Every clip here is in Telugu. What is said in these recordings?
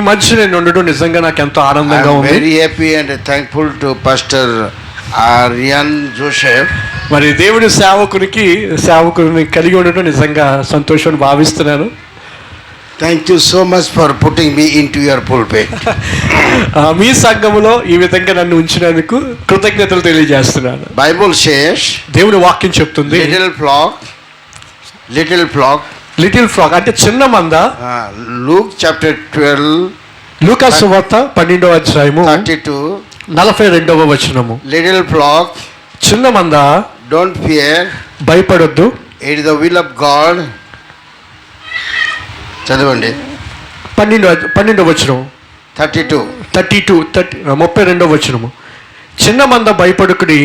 మధ్య నేను ఉండడం నిజంగా నాకు ఎంతో ఆనందంగా ఉంది. Very happy and thankful to pastor Ryan Joseph. మరి దేవుని సేవకుని కలిగి ఉండడం నిజంగా సంతోషాన్ని భావిస్తున్నాను. Thank you so much for putting me into your pulpit. మీ సంఘములో ఈ విధంగా నన్ను ఉంచినందుకు కృతజ్ఞతలు తెలియజేస్తున్నాను. బైబుల్ సేస్, దేవుని వాక్యం చెప్తుంది, లిటిల్ ఫ్లాక్ అంటే చిన్న మంద. లూక్ చాప్టర్ 12, లూకా సువార్త 12వ అధ్యాయము 42వ వచనము. లిటిల్ ఫ్లాక్, చిన్న మంద, డోంట్ ఫియర్, భయపడొద్దు, it is the will of God. చదవండి 12వ వచనం, 32వ వచనము. చిన్న మంద భయపడుకుని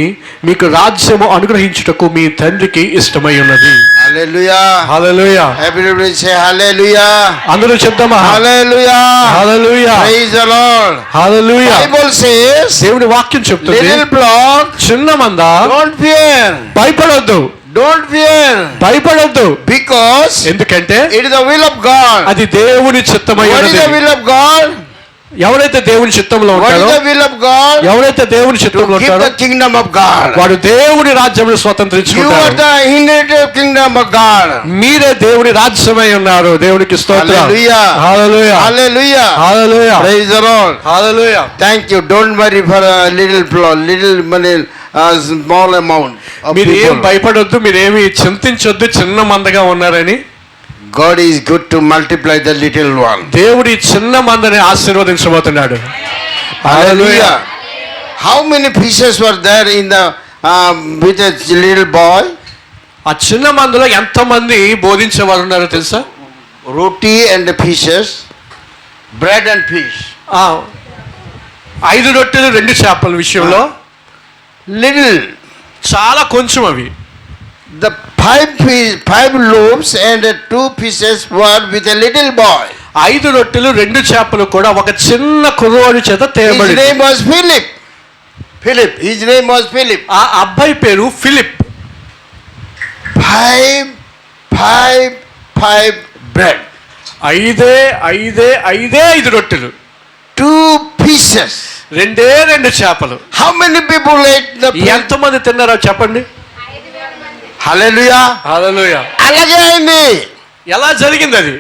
మీకు రాజ్యము అనుగ్రహించుటకు మీ తండ్రికి ఇష్టమై ఉన్నది. Hallelujah, hallelujah. Everybody say hallelujah. అందరూ చెప్దామా? Hallelujah, hallelujah. Praise the lord. Hallelujah. Bible says, దేవుని వాక్యం చెప్తుంది, లిటిల్ ఫ్లాక్, చిన్న మంద, డోంట్ ఫియర్, భయపడొద్దు, డోంట్ ఫియర్, భయపడొద్దు. బికాజ్ ఎందుకంటే it is the will of God. అది దేవుని చిత్తమై ఉన్నది. What is the will of God? ఎవరైతే దేవుని చిత్తంలో ఉంటారో, ఎవరైతే దేవుని చిత్తంలో ఉంటారో, కింగ్డమ్ ఆఫ్ గాడ్, వాడు దేవుని రాజ్యమును స్వతంత్రించుకుంటారు. కింగ్డమ్ ఆఫ్ గాడ్, మీరే దేవుని రాజ్యమై ఉన్నారు. దేవునికి స్తోత్రం. Hallelujah, hallelujah, hallelujah, hallelujah. Praise the lord. Hallelujah. Thank you. Don't worry for little money, small amount. మీరు ఏం భయపడొద్దు, మీరేమి చింతించొద్దు చిన్న మందగా ఉన్నారని. God is good to multiply the little one. దేవుడి చిన్న మందని ఆశీర్వదించబోతున్నాడు. Hallelujah. How many pieces were there in the with a little boy? ఆ చిన్న మందులో ఎంతమంది బోధించేవారు ఉన్నారో తెలుసా? Roti and the pieces, bread and fish. 5 రొట్టెలు 2 చేపల విషయంలో little, చాలా కొంచెం అవి. The 5 loaves and 2 pieces were with a little boy. 5 రొట్టెలు 2 చేపలు కూడా ఒక చిన్న కుర్రవాడి చేత తేబడింది. His name was Philip. His name was Philip. ఆ అబ్బాయి పేరు ఫిలిప్. 5 bread. 5 రొట్టెలు, 2 pieces. 2 చేపలు. How many people ate the bread? ఎంతమంది తిన్నారో చెప్పండి. హల్లెలూయా, హల్లెలూయా. అలాగే అయింది. ఎలా జరిగింది అది?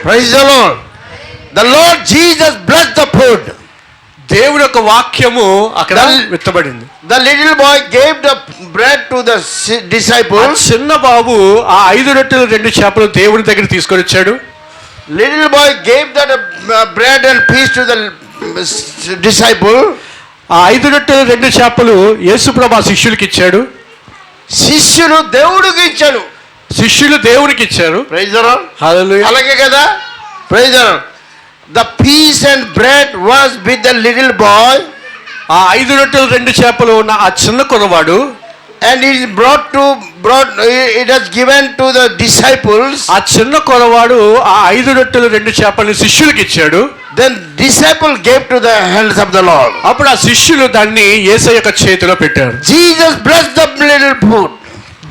Praise the lord. The lord Jesus blessed the food. దేవుని యొక్క వాక్యము అక్కడ విత్తబడింది. The little boy gave the bread to the disciples. చిన్న బాబు ఆ 5 రొట్టెలు 2 చేపలు దేవుని దగ్గర తీసుకొని వచ్చాడు. Little boy gave that bread and piece to the disciple. ఆ 5 రొట్టెలు 2 చేపలు యేసుప్రభు శిష్యులకు ఇచ్చాడు. శిష్యులు దేవుడికి ఇచ్చాడు. శిష్యులు దేవునికి ఇచ్చారు. Praise the lord. హల్లెలూయా. అలాగే కదా. Praise the lord. The peace and bread was with the little boy. ఆ 5 రొట్టెలు 2 చేపలు ఉన్న ఆ చిన్న కుర్రవాడు, and it has given to the disciples. ఆ చిన్న కుర్రవాడు ఆ 5 రొట్టెలు 2 చేపల్ని శిష్యులకు ఇచ్చాడు. Then disciple gave to the hands of the Lord. అప్పుడు ఆ శిష్యులు దాన్ని యేసయ్య యొక్క చేతిలో పెట్టారు. Jesus blessed the little food.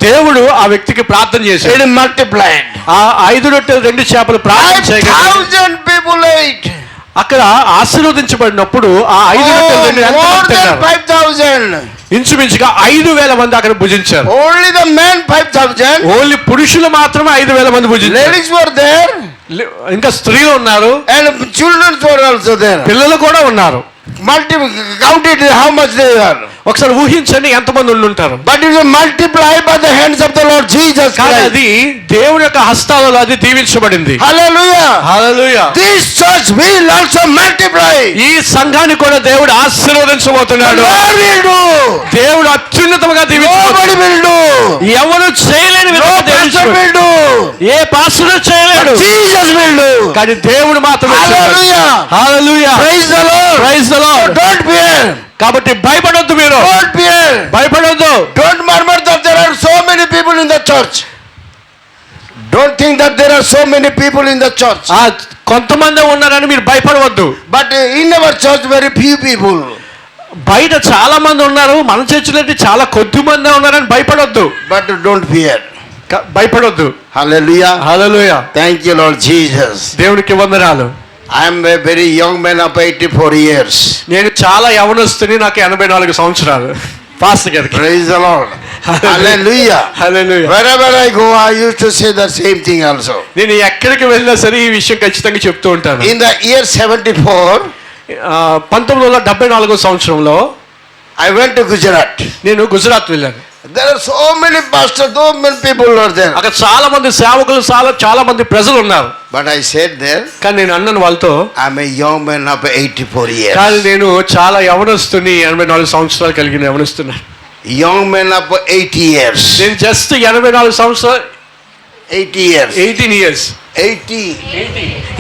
దేవుడు ఆ వ్యక్తికి ప్రార్థన చేశాడు. It multiplied. ఆ 5 రొట్టెలు 2 చేపలు ప్రార్థన చేయగా 5,000 people ate. అక్కడ ఆశీర్వదించబడినప్పుడు ఆ 5 రొట్టెలు 2 more than 5,000. ఇంచుమించుగా 5,000 మంది అక్కడ భుజించారు. Only the men 5,000. ఓన్లీ పురుషులు మాత్రమే 5,000 మంది భుజించారు. Ladies were there. ఇంకా స్త్రీలు ఉన్నారు. And children were also there. పిల్లలు కూడా ఉన్నారు. Counted how much they are. ఒకసారి ఊహించండి ఎంతమంది ఉండుంటారు. But it was multiplied by the hands of the Lord Jesus Christ. అది దేవుని యొక్క హస్తాలలో అది దీవించబడింది. Hallelujah. Hallelujah. This church will also multiply. ఈ సంఘాన్ని కూడా దేవుడు ఆశీర్వదించబోతున్నాడు. దేవుడు అత్యున్నతంగా Nobody will do. ఎవరు చేయలేని విధంగా దేవుడు ఏ పాస్టర్ చేయలేడు. Jesus will do. కానీ దేవుడు మాత్రమే. Hallelujah. Hallelujah. Praise the Lord. Praise the Lord. Don't fear. కాబట్టి భయపడొద్దు. మీరు Don't fear. భయపడొద్దు. Don't murmur that there are so many people in the church. Don't think that there are so many people in the church. కొంతమంది ఉన్నారని మీరు భయపడవద్దు. But in our church very few people. బయట చాలా మంది ఉన్నారు, మన చర్చిలో చాలా కొద్ది మంది ఉన్నారని భయపడొద్దు. But don't fear. భయపడొద్దు. Hallelujah. Hallelujah. Thank you Lord Jesus. దేవునికి వందనాలు. I am a very young man of 84 years. నేను చాలా యవనస్తుని, నాకు 84 సంవత్సరాలు. పాస్టర్ గారికి Praise the Lord. Hallelujah. Hallelujah. Wherever I go, I used to say the same thing also. నేను ఎక్కడికి వెళ్ళినా సరే ఈ విషయం ఖచ్చితంగా చెప్తూ ఉంటాను. In the year 74, 1974 సంవత్సరంలో I went to Gujarat. నేను గుజరాత్ వెళ్ళాను. There are so many pastors, so many people are there. అక్కడ చాలా మంది సేవకులు, చాలా మంది ప్రజలు ఉన్నారు. But I said there, కానీ నేను అన్నాను వాళ్ళతో, I'm a young man of 84 years. కానీ నేను చాలా యవనస్తుని, 84 సంవత్సరాలు కలిగిన యవనస్తున్నా. Young man of 80 years. నేను జస్ట్ 84 సంవత్సరాలు, 80 years. 18 ఇయర్స్, 80.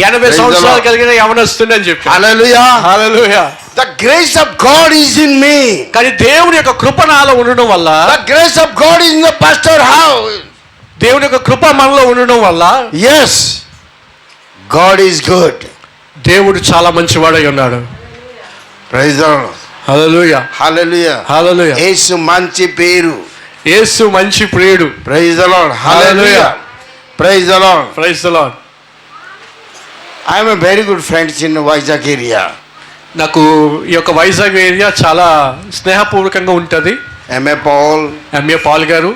80 సంవత్సరాలు కలిగిన యవనస్తుని అని చెప్పి. Hallelujah. Hallelujah. The grace of God is in me. కానీ దేవుని యొక్క కృప నాలో ఉండడం వల్ల, The grace of God is in the pastor house. దేవుని యొక్క కృప మనలో ఉండడం వల్ల, Yes, God is good. దేవుడు చాలా మంచివాడై ఉన్నాడు. Praise the Lord. Hallelujah. Hallelujah. హల్లెలూయా. యేసు మంచి పేరు. యేసు మంచి ప్రియుడు. Praise the Lord. Hallelujah. Praise the Lord. Praise the Lord. I am a very good friends in Vizag area. నాకు ఈ యొక్క వైజాగ్ ఏరియా చాలా స్నేహపూర్వకంగా ఉంటుంది. M.A. Paul, ఎంఏ పాల్ గారు,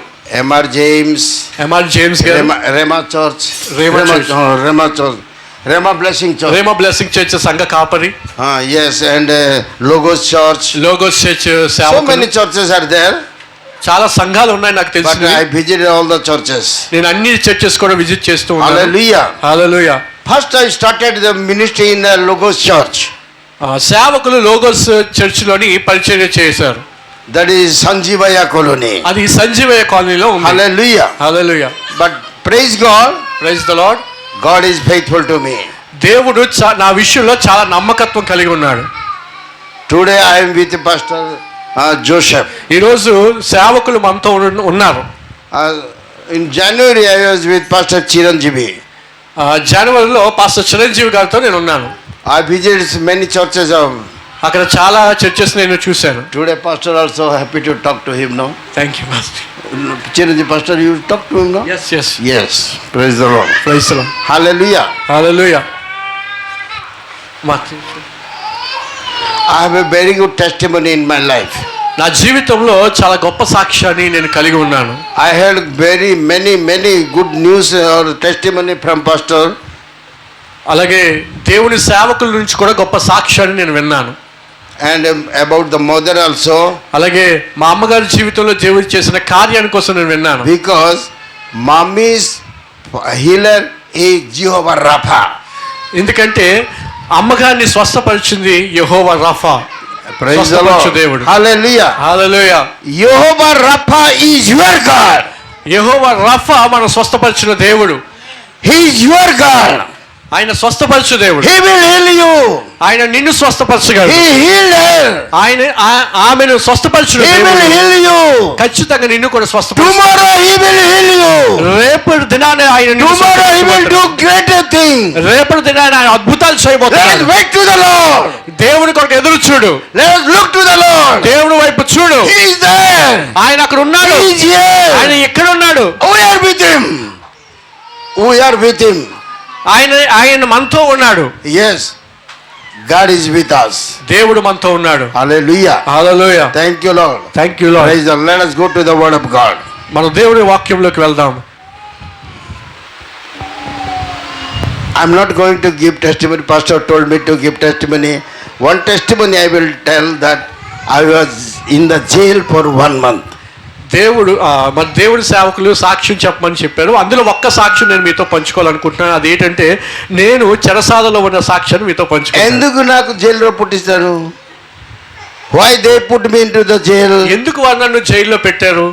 M.R. James, ఎంఆర్ జేమ్స్ గారు, Rema Church, Rema Church. Rema Church, Rema Blessing Church. Rema blessing church సంఘ కాపరి, Yes, and Logos Church. Logos church So సేవకులు, many churches are there, చాలా సంఘాలు ఉన్నాయి నాకు but తెలిసి. I visited all the churches. నేను అన్ని చర్చెస్ కూడా విజిట్ చేస్తూ ఉన్నాను. Hallelujah. Hallelujah. First I started the ministry in the Logos Church. సేవకులు లోగోస్ చర్చ్ లోని పరిచర్య చేశారు. That is Sanjivaya Colony. అది సంజీవయ్య కాలనీలో ఉంది. Hallelujah. Hallelujah. But praise God, praise the lord. God is faithful to me. దేవుడు నా విషయంలో చాలా నమ్మకత్వం కలిగి ఉన్నాడు. Today I am with Pastor Joseph. ఈరోజు సేవకులు మనతో ఉన్నారు. In January I was with Pastor Chiranjeevi. జనవరిలో పాస్టర్ చిరంజీవి గారితో నేను ఉన్నాను. I visited many churches of. అక్కడ చాలా చర్చెస్ నేను చూశాను. Today Pastor also happy to talk to him now. Thank you master. Chiranjeevi Pastor, you talk to him now? yes Yes. Praise the Lord. Praise the lord. Hallelujah. Hallelujah. I have a very good testimony in my life. నా జీవితంలో చాలా గొప్ప సాక్ష్యాన్ని నేను కలిగి ఉన్నాను. I heard very many good news or testimony from Pastor. అలాగే దేవుని సేవకుల నుంచి కూడా గొప్ప సాక్ష్యాన్ని నేను విన్నాను. And about the mother also. అలాగే మా అమ్మగారి జీవితంలో దేవుడు చేసిన కార్యాన్ని కోసం నేను విన్నాను. Because mommy's healer is Jehovah Rapha. ఎందుకంటే అమ్మగారిని స్వస్థపరిచింది యెహోవా రఫా. Praise the Lord. దేవుడు. Hallelujah. Hallelujah. Jehovah Rapha is your God. యెహోవా రఫా మనం స్వస్థపరిచిన దేవుడు. He is your God. ఆయన స్వస్థపరచు దేవుడు. He will heal you. ఆయన నిన్ను స్వస్థపరచగలడు. He healed her. ఆయన ఆమెను స్వస్థపరచును He will దేవుడు. heal you. ఖచ్చితంగా నిన్ను కూడా స్వస్థపరచు. Tomorrow he will heal you. రేపటి దినాన ఆయన నిన్ను Tomorrow he will do స్వస్థపరచును. greater things. రేపటి దినాన ఆయన అద్భుతాలు Let us చేయబోతున్నాడు. wait to the Lord. దేవుని కొరకు ఎదురు చూడు. Let us look to the Lord. దేవుని వైపు చూడు. He is there. ఆయన అక్కడ ఉన్నాడు. He is here. ఆయన ఎక్కడ ఉన్నాడు? We are with him. We are with him. ఆయన మనతో ఉన్నాడు. Yes. God is with us. దేవుడు మనతో ఉన్నాడు. Hallelujah. Hallelujah. Thank you, Lord. Thank you lord. Praise the Lord. Let us go to the word of God. మనం దేవుని వాక్యంలోకి వెళ్దాం. I'm not going to give testimony. Pastor told me to give testimony. One testimony I will tell that I was in the jail for 1 month. మన దేవుడి సేవకులు సాక్ష్యం చెప్పమని చెప్పారు. అందులో ఒక్క సాక్ష్యం నేను మీతో పంచుకోవాలనుకుంటున్నాను. అదేంటంటే నేను చెరసాలలో ఉన్న సాక్ష్యాన్ని మీతో పంచుకుంటాను. ఎందుకు నాకు జైల్లో పుట్టిస్తారు? Why they put me into the jail? ఎందుకు వారు నన్ను జైల్లో పెట్టారు?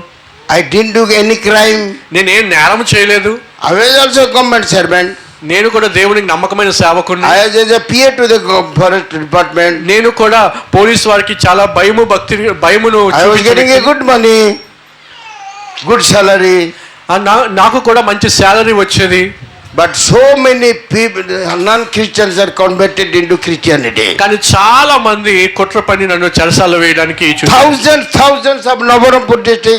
I didn't do any crime. నేనేం నేరం చేయలేదు. I was also a government servant. నేను కూడా దేవునికి నమ్మకమైన సేవకుడిని. I was a PA to the forest department. నేను కూడా పోలీస్ వారికి చాలా భయమును I was getting a good money, good salary. నాకు కూడా మంచి శాలరీ వచ్చేది. But so many people, non-Christians are converted into Christianity. కానీ చాలా మంది కుట్ర పని నన్ను చెరసాలలో వేయడానికి Thousands of Navaram Buddhists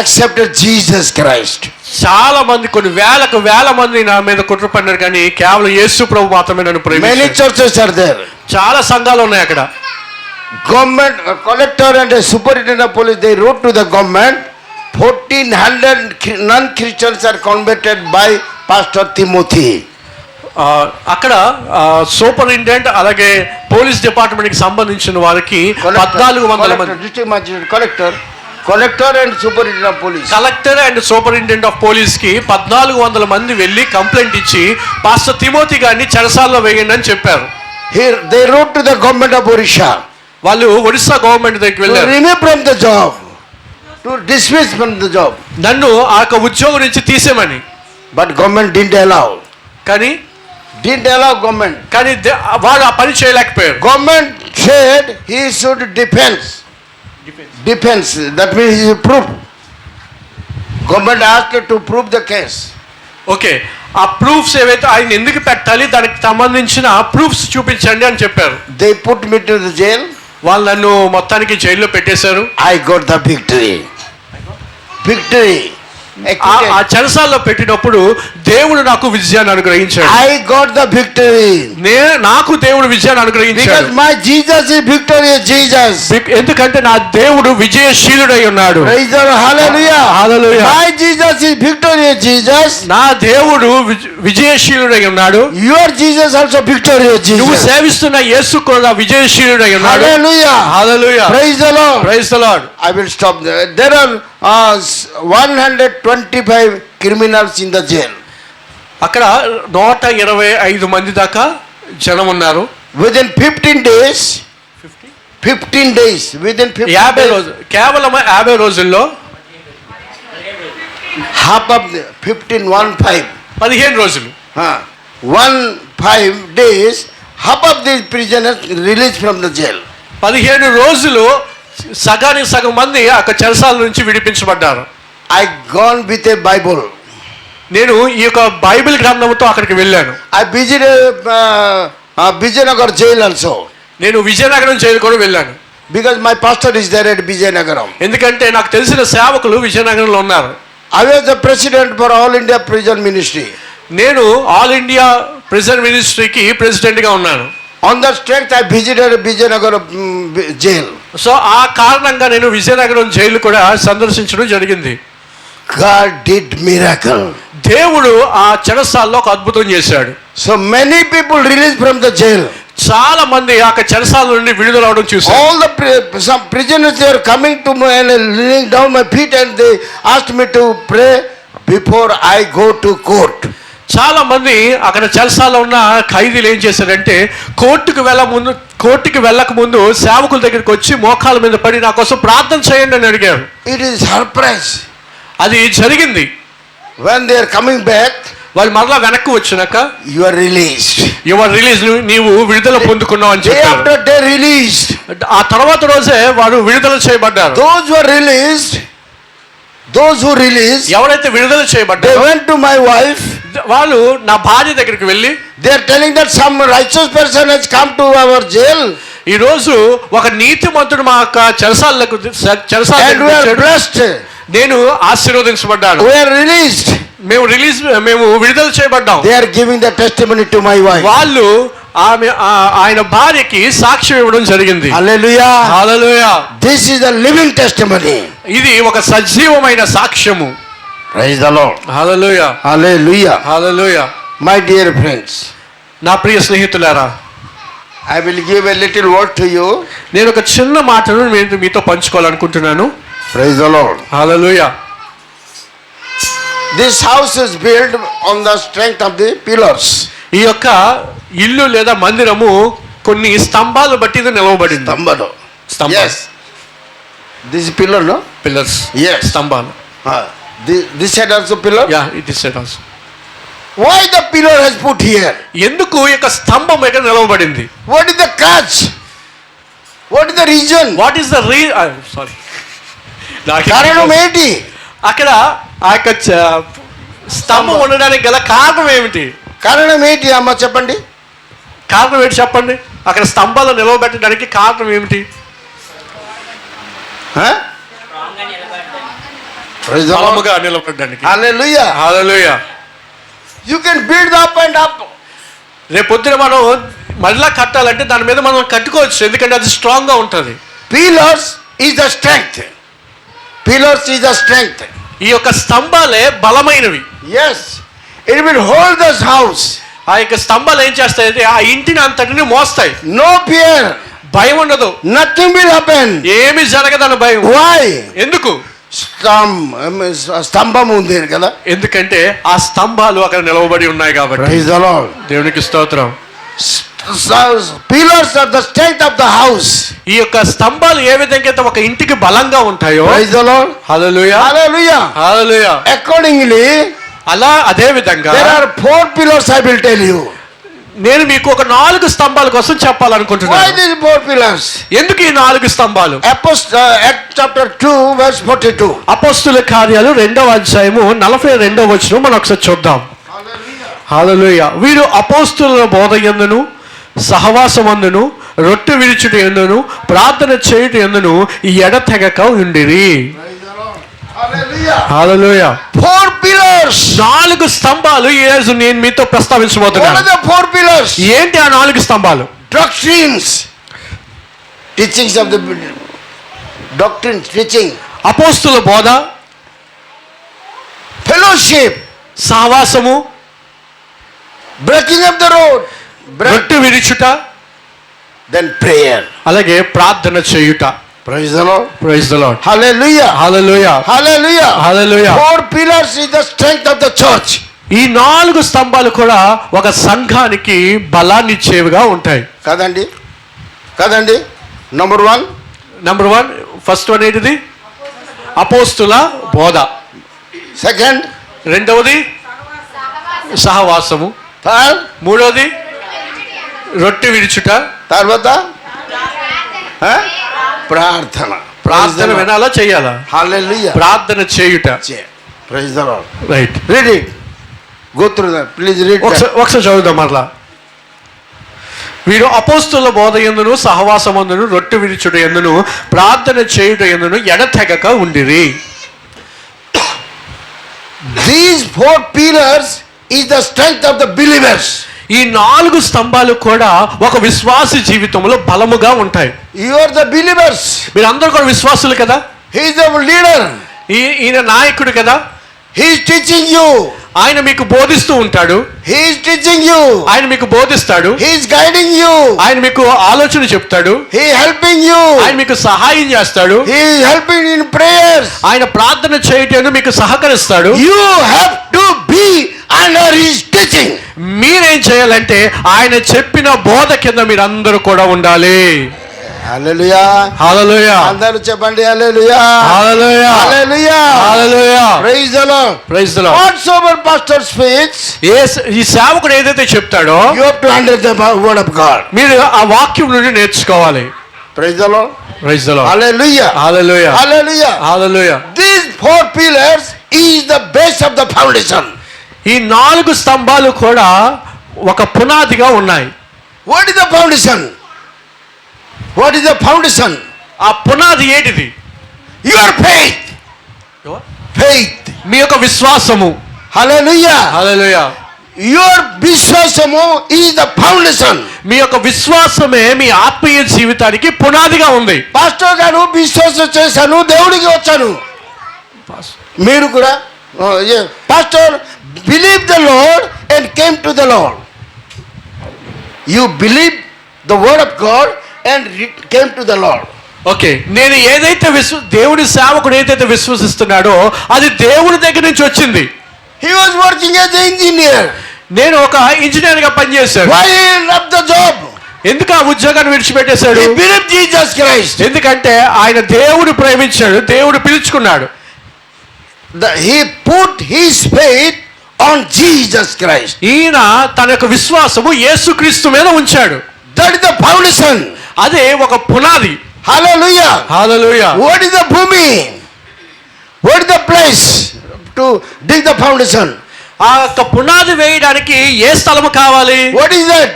accepted Jesus Christ. చాలా మంది, కొన్ని వేల మంది నా మీద కుట్ర పడినారు, కానీ కేవలం యేసు ప్రభు మాత్రమే నన్ను Many ప్రేమించారు. churches are there. చాలా సంఘాలు ఉన్నాయి అక్కడ. Government collector and a superintendent of police, they wrote to the government, 1400 non-Christians are converted by Pastor Timothy. అక్కడ సూపరింటెండెంట్ అలాగే పోలీస్ డిపార్ట్మెంట్కి సంబంధించిన వారికి 1400 మంది, District magistrate, collector and superintendent of police. Collector and superintendent of పోలీస్కి 1400 మంది వెళ్ళి కంప్లైంట్ ఇచ్చి పాస్టర్ తిమోతి గారిని చెరసాల్లో వేయండి అని చెప్పారు. Here they wrote to the government of Odisha, వాళ్ళు ఒడిశా గవర్నమెంట్ దగ్గరికి to వెళ్ళారు, remove from the job, to dismiss from the job. నన్ను ఆ యొక్క ఉద్యోగం నుంచి తీసేమని. But government didn't allow. కానీ Government. వాడు ఆ పని చేయలేకపోయారు. Government said he should defense. That means he should prove. Government asked to prove the case. Okay, ఆ ప్రూఫ్స్ ఏవైతే ఆయన ఎందుకు పెట్టాలి దానికి సంబంధించిన ప్రూఫ్స్ చూపించండి అని చెప్పారు. They put me to the jail. వాళ్ళు నన్ను మొత్తానికి జైల్లో పెట్టేశారు. I got the victory. ఆ చెరసాల్లో పెట్టినప్పుడు దేవుడు నాకు విజయాన్ని అనుగ్రహించాడు. I got the victory. నాకు దేవుడు విజయాన్ని అనుగ్రహించాడు. Because my Jesus is victorious Jesus. ఎందుకంటే నా దేవుడు విజయశీలుడై ఉన్నాడు. Praise the Lord. Hallelujah. Hallelujah. My Jesus is victorious Jesus. నా దేవుడు విజయశీలుడై ఉన్నాడు. Your Jesus also victorious Jesus. నువ్వు సేవిస్తున్న యేసు కూడా విజయశీలుడై ఉన్నాడు. Hallelujah. Hallelujah. Praise the Lord. Praise the Lord. I will stop there. There are 125 criminals in the jail. అక్కడ 125 మంది దాకా జనం ఉన్నారు. Within 15 days, within 15 50 days, రోజులు, కేవలం 50 రోజుల్లో half of the 15 రోజులు 15 days, half of these prisoners released from the jail. 15 రోజులు సగానికి సగం మంది అక్కడ చెరసాల నుంచి విడిపించబడ్డారు. I gone with a Bible. నేను ఈ యొక్క బైబిల్ గ్రంథంతో అక్కడికి వెళ్ళాను. I visited Vijayanagar jail also. నేను విజయనగరం జైలు కూడా వెళ్ళాను. Because my pastor is there at Vijayanagaram. ఎందుకంటే నాకు తెలిసిన సేవకులు విజయనగరంలో ఉన్నారు. I was the president for All India Prison Ministry. నేను ఆల్ ఇండియా ప్రిజన్ మినిస్ట్రీకి ప్రెసిడెంట్గా ఉన్నాను. On that strength, I visited Vijayanagaram jail. So ఆ కారణంగా నేను విజయనగరం జైలు కూడా సందర్శించడం జరిగింది. God did miracle. దేవుడు ఆ చెరసాల్లో ఒక అద్భుతం చేశాడు. So many people released from the jail. చాలా మంది ఆ చెరసాల నుండి విడుదల అవడం చూశారు. All the some prisoners they were coming to me and laying down my feet and they asked me to pray before I go to court. చాలా మంది అక్కడ చెరసాల్లో ఉన్న ఖైదీలు ఏం చేశారంటే కోర్టుకి వెళ్ళక ముందు సేవకుల దగ్గరికి వచ్చి మోకాళ్ళ మీద పడి నా కోసం ప్రార్థన చేయండి అని అడిగారు. It is surprise. అది జరిగింది. When they are coming back, వాళ్ళు మరలా వెనక్కి వచ్చినాక you are released. Your release, నీవు విడుదల పొందుకున్నావు అని Day చెప్పారు. after day released. ఆ తర్వాత రోజే వారు విడుదల చేయబడ్డారు. Those who are released, ఎవరైతే విడుదల they చేయబడ్డారో went to my wife. వాళ్ళు నా భార్య దగ్గరికి వెళ్ళి They are telling that some righteous person has come to our jail. ఈ రోజు ఒక నీతిమంతుడు మా యొక్క చెరసాలకు And we are blessed. నేను ఆశీర్వదించబడ్డాను. We are released. మేము విడుదల చేయబడ్డాం. They are giving the testimony to my wife. వాళ్ళు ఆయన భార్యకి సాక్ష్యం ఇవ్వడం జరిగింది. Hallelujah. Hallelujah. This is a living testimony. ఇది ఒక సజీవమైన సాక్ష్యము. Praise the Lord. Hallelujah. Hallelujah. Hallelujah. My dear friends, నా ప్రియ స్నేహితులారా, I will give a little word to you. నేను ఒక చిన్న మాటను మీతో పంచుకోవాలనుకుంటున్నాను. Praise the Lord. Hallelujah. This house is built on the strength of the pillars. ఈ యొక్క ఇల్లు లేదా మందిరము కొన్ని స్తంభాలు బట్టి ఇది నిలవబడింది. స్తంభాలు. Yes. This is pillar, no? Pillars. Yes. స్తంభాలు. This side also pillar? Yeah, it is set also. Why the pillar has put here? ఎందుకు ఈ యొక్క స్తంభం ఇక్కడ నిలవబడింది? What is the catch? What is the reason? What is the sorry కారణం ఏంటి? అక్కడ ఆ యొక్క స్తంభం ఉండడానికి గల కారణం ఏమిటి? కారణం ఏంటి అమ్మ చెప్పండి. కారణం ఏంటి చెప్పండి. అక్కడ స్తంభాలు నిలవబెట్టడానికి కారణం ఏమిటి? Praise the Lord. బలముగా నిలబడడానికి. Hallelujah. Hallelujah. You can build up and up. రేపొద్దున మనం మళ్ళా కట్టాలంటే దాని మీద మనం కట్టుకోవచ్చు, ఎందుకంటే అది స్ట్రాంగ్ గా ఉంటుంది. Pillars is the strength. Pillars is the strength. ఈ యొక్క స్తంభాలే బలమైనవి. Yes. It will hold this house. ఆ యొక్క స్తంభాలు ఏం చేస్తాయంటే ఆ ఇంటిని అంతటిని మోస్తాయి. No fear. భయం ఉండదు. Nothing will happen. ఏమి జరగదన్న భయం. Why? ఎందుకు? స్తంభం ఉంది కదా, ఎందుకంటే ఆ స్తంభాలు అక్కడ నిలవబడి ఉన్నాయి కాబట్టి. Praise the Lord. దేవునికి స్తోత్రం. Pillars are the strength of the house. ఈ యొక్క స్తంభాలు ఏ విధంగా అయితే ఒక ఇంటికి బలంగా ఉంటాయో. Praise the Lord. Hallelujah. Hallelujah. Hallelujah. Accordingly, అలా అదే విధంగా there are 4 pillars I will tell you. నేను మీకు ఒక 4 స్తంభాల కోసం Why చెప్పాలనుకుంటున్నాను. these 4 pillars? ఎందుకు ఈ 4 స్తంభాలు? Acts chapter 2 verse 42. అపోస్తుల కార్యాలు 2వ అధ్యాయము 42వ వచనం మనం ఒకసారి చూద్దాం. హల్లెలూయా. వీరు అపోస్తుల బోధ యందును సహవాసమందును రొట్టె విరుచుట యందును ప్రార్థన చేయుట యందును ఎడతెగక ఉండిరి. Hallelujah. హల్లెలూయా. 4 pillars. 4 స్తంభాలు ఈ రోజు నేను మీతో What ప్రస్తావించబోతున్నాను. are the 4 pillars? ఏంటి ఆ 4 స్తంభాలు? Doctrines. Teachings of the doctrines, teaching. అపోస్తుల బోధ, Fellowship. సహవాసము, Breaking of the road. రొట్టె విరుచుట, Then prayer. అలాగే ప్రార్థన చేయుట. Praise the Lord. Praise the lord. Hallelujah. Hallelujah. Hallelujah. Hallelujah. 4 pillars is the strength of the church. ఈ 4 స్తంభాలు కూడా ఒక సంఘానికి బలాన్ని ఇచ్చేవిగా ఉంటాయి. కదండి, కదండి. Number 1. నెంబర్ 1, ఫస్ట్ వన్ ఏంటిది? అపోస్తుల బోధ. Second. రెండవది సహవాసము. Third. మూడవది రొట్టె విరుచుట. తర్వాత ప్రార్థన. ప్రార్థన వినాలా చేయాలా? Hallelujah. ప్రార్థన చేయుట. Praise the Lord. Right. Read it. Go through that. Please read that. ఒకసారి చదువుదాం మరలా. వీరు అపోస్తుల బోధ యందును సహవాసమందును రొట్టె విరుచుట యందును ప్రార్థన చేయుట యందును ఎడతెగక ఉండిరి. These 4 pillars is the strength of the believers. ఈ 4 స్తంభాలు కూడా ఒక విశ్వాసి జీవితంలో బలముగా ఉంటాయి. You are the believers. మీరందరూ కూడా విశ్వాసులు కదా. He is the leader. ఈయన నాయకుడు కదా. He is teaching you. ఆయన మీకు బోధిస్తూ ఉంటాడు. He is teaching you. ఆయన మీకు బోధిస్తాడు. He is guiding you. ఆయన మీకు ఆలోచన చెప్తాడు. He is helping you. ఆయన మీకు సహాయం చేస్తాడు. He is helping in prayers. ఆయన ప్రార్థన చేయటానికి మీకు సహకరిస్తాడు. You have to be under his teaching. మీరేం చేయాలంటే ఆయన చెప్పిన బోధ కింద మీరందరూ కూడా ఉండాలి. Hallelujah. హల్లెలూయా. అందరూ చెప్పండి hallelujah. Hallelujah. Hallelujah. Hallelujah. Praise the Lord. Praise the lord. Whatsoever pastor speaks, ఈ సేవకుడు ఏదైతే చెప్తాడో you have to understand the word of God. మీరు ఆ వాక్యం నుండి నేర్చుకోవాలి. Praise the Lord. Praise the lord. Hallelujah. Hallelujah. Hallelujah. Hallelujah. These 4 pillars is the base of the foundation. ఈ 4 స్తంభాలు కూడా ఒక పునాదిగా ఉన్నాయి. What is the foundation? What is the foundation? ఆ పునాది ఏంటిది? Your faith. Faith. మీ యొక్క విశ్వాసము. Hallelujah. హల్లెలూయా. Your విశ్వాసము is the foundation. మీ యొక్క విశ్వాసమే మీ ఆత్మీయ జీవితానికి పునాదిగా ఉంది. పాస్టర్ గారు విశ్వాసం చేశాను, దేవుడికి వచ్చాను. మీరు కూడా pastor believe the lord and came to the lord. You believe the word of God and came to the lord. Okay, నేను ఏదైతే దేవుడి సేవకుడు ఏదైతే విశ్వసిస్తున్నాడో అది దేవుడి దగ్గర నుంచి వచ్చింది. He was working as an engineer. నేను ఒక ఇంజనీర్ గా పనిచేశాను. Why he left the job? ఎందుకు ఆ ఉద్యోగాన్ని విడిచిపెట్టేశాడు? He believed Jesus Christ. ఎందుకంటే ఆయన దేవుడు ప్రేమించాడు, దేవుడు పిలుచుకున్నాడు. He put his faith on Jesus Christ. ఈయన తన యొక్క విశ్వాసము యేసుక్రీస్తు మీద ఉంచాడు. That is the foundation. అదే ఒక పునాది. Hallelujah. Hallelujah. What is the bhumi? What is the place to dig the foundation? ఆ యొక్క పునాది వేయడానికి ఏ స్థలము కావాలి? What is that?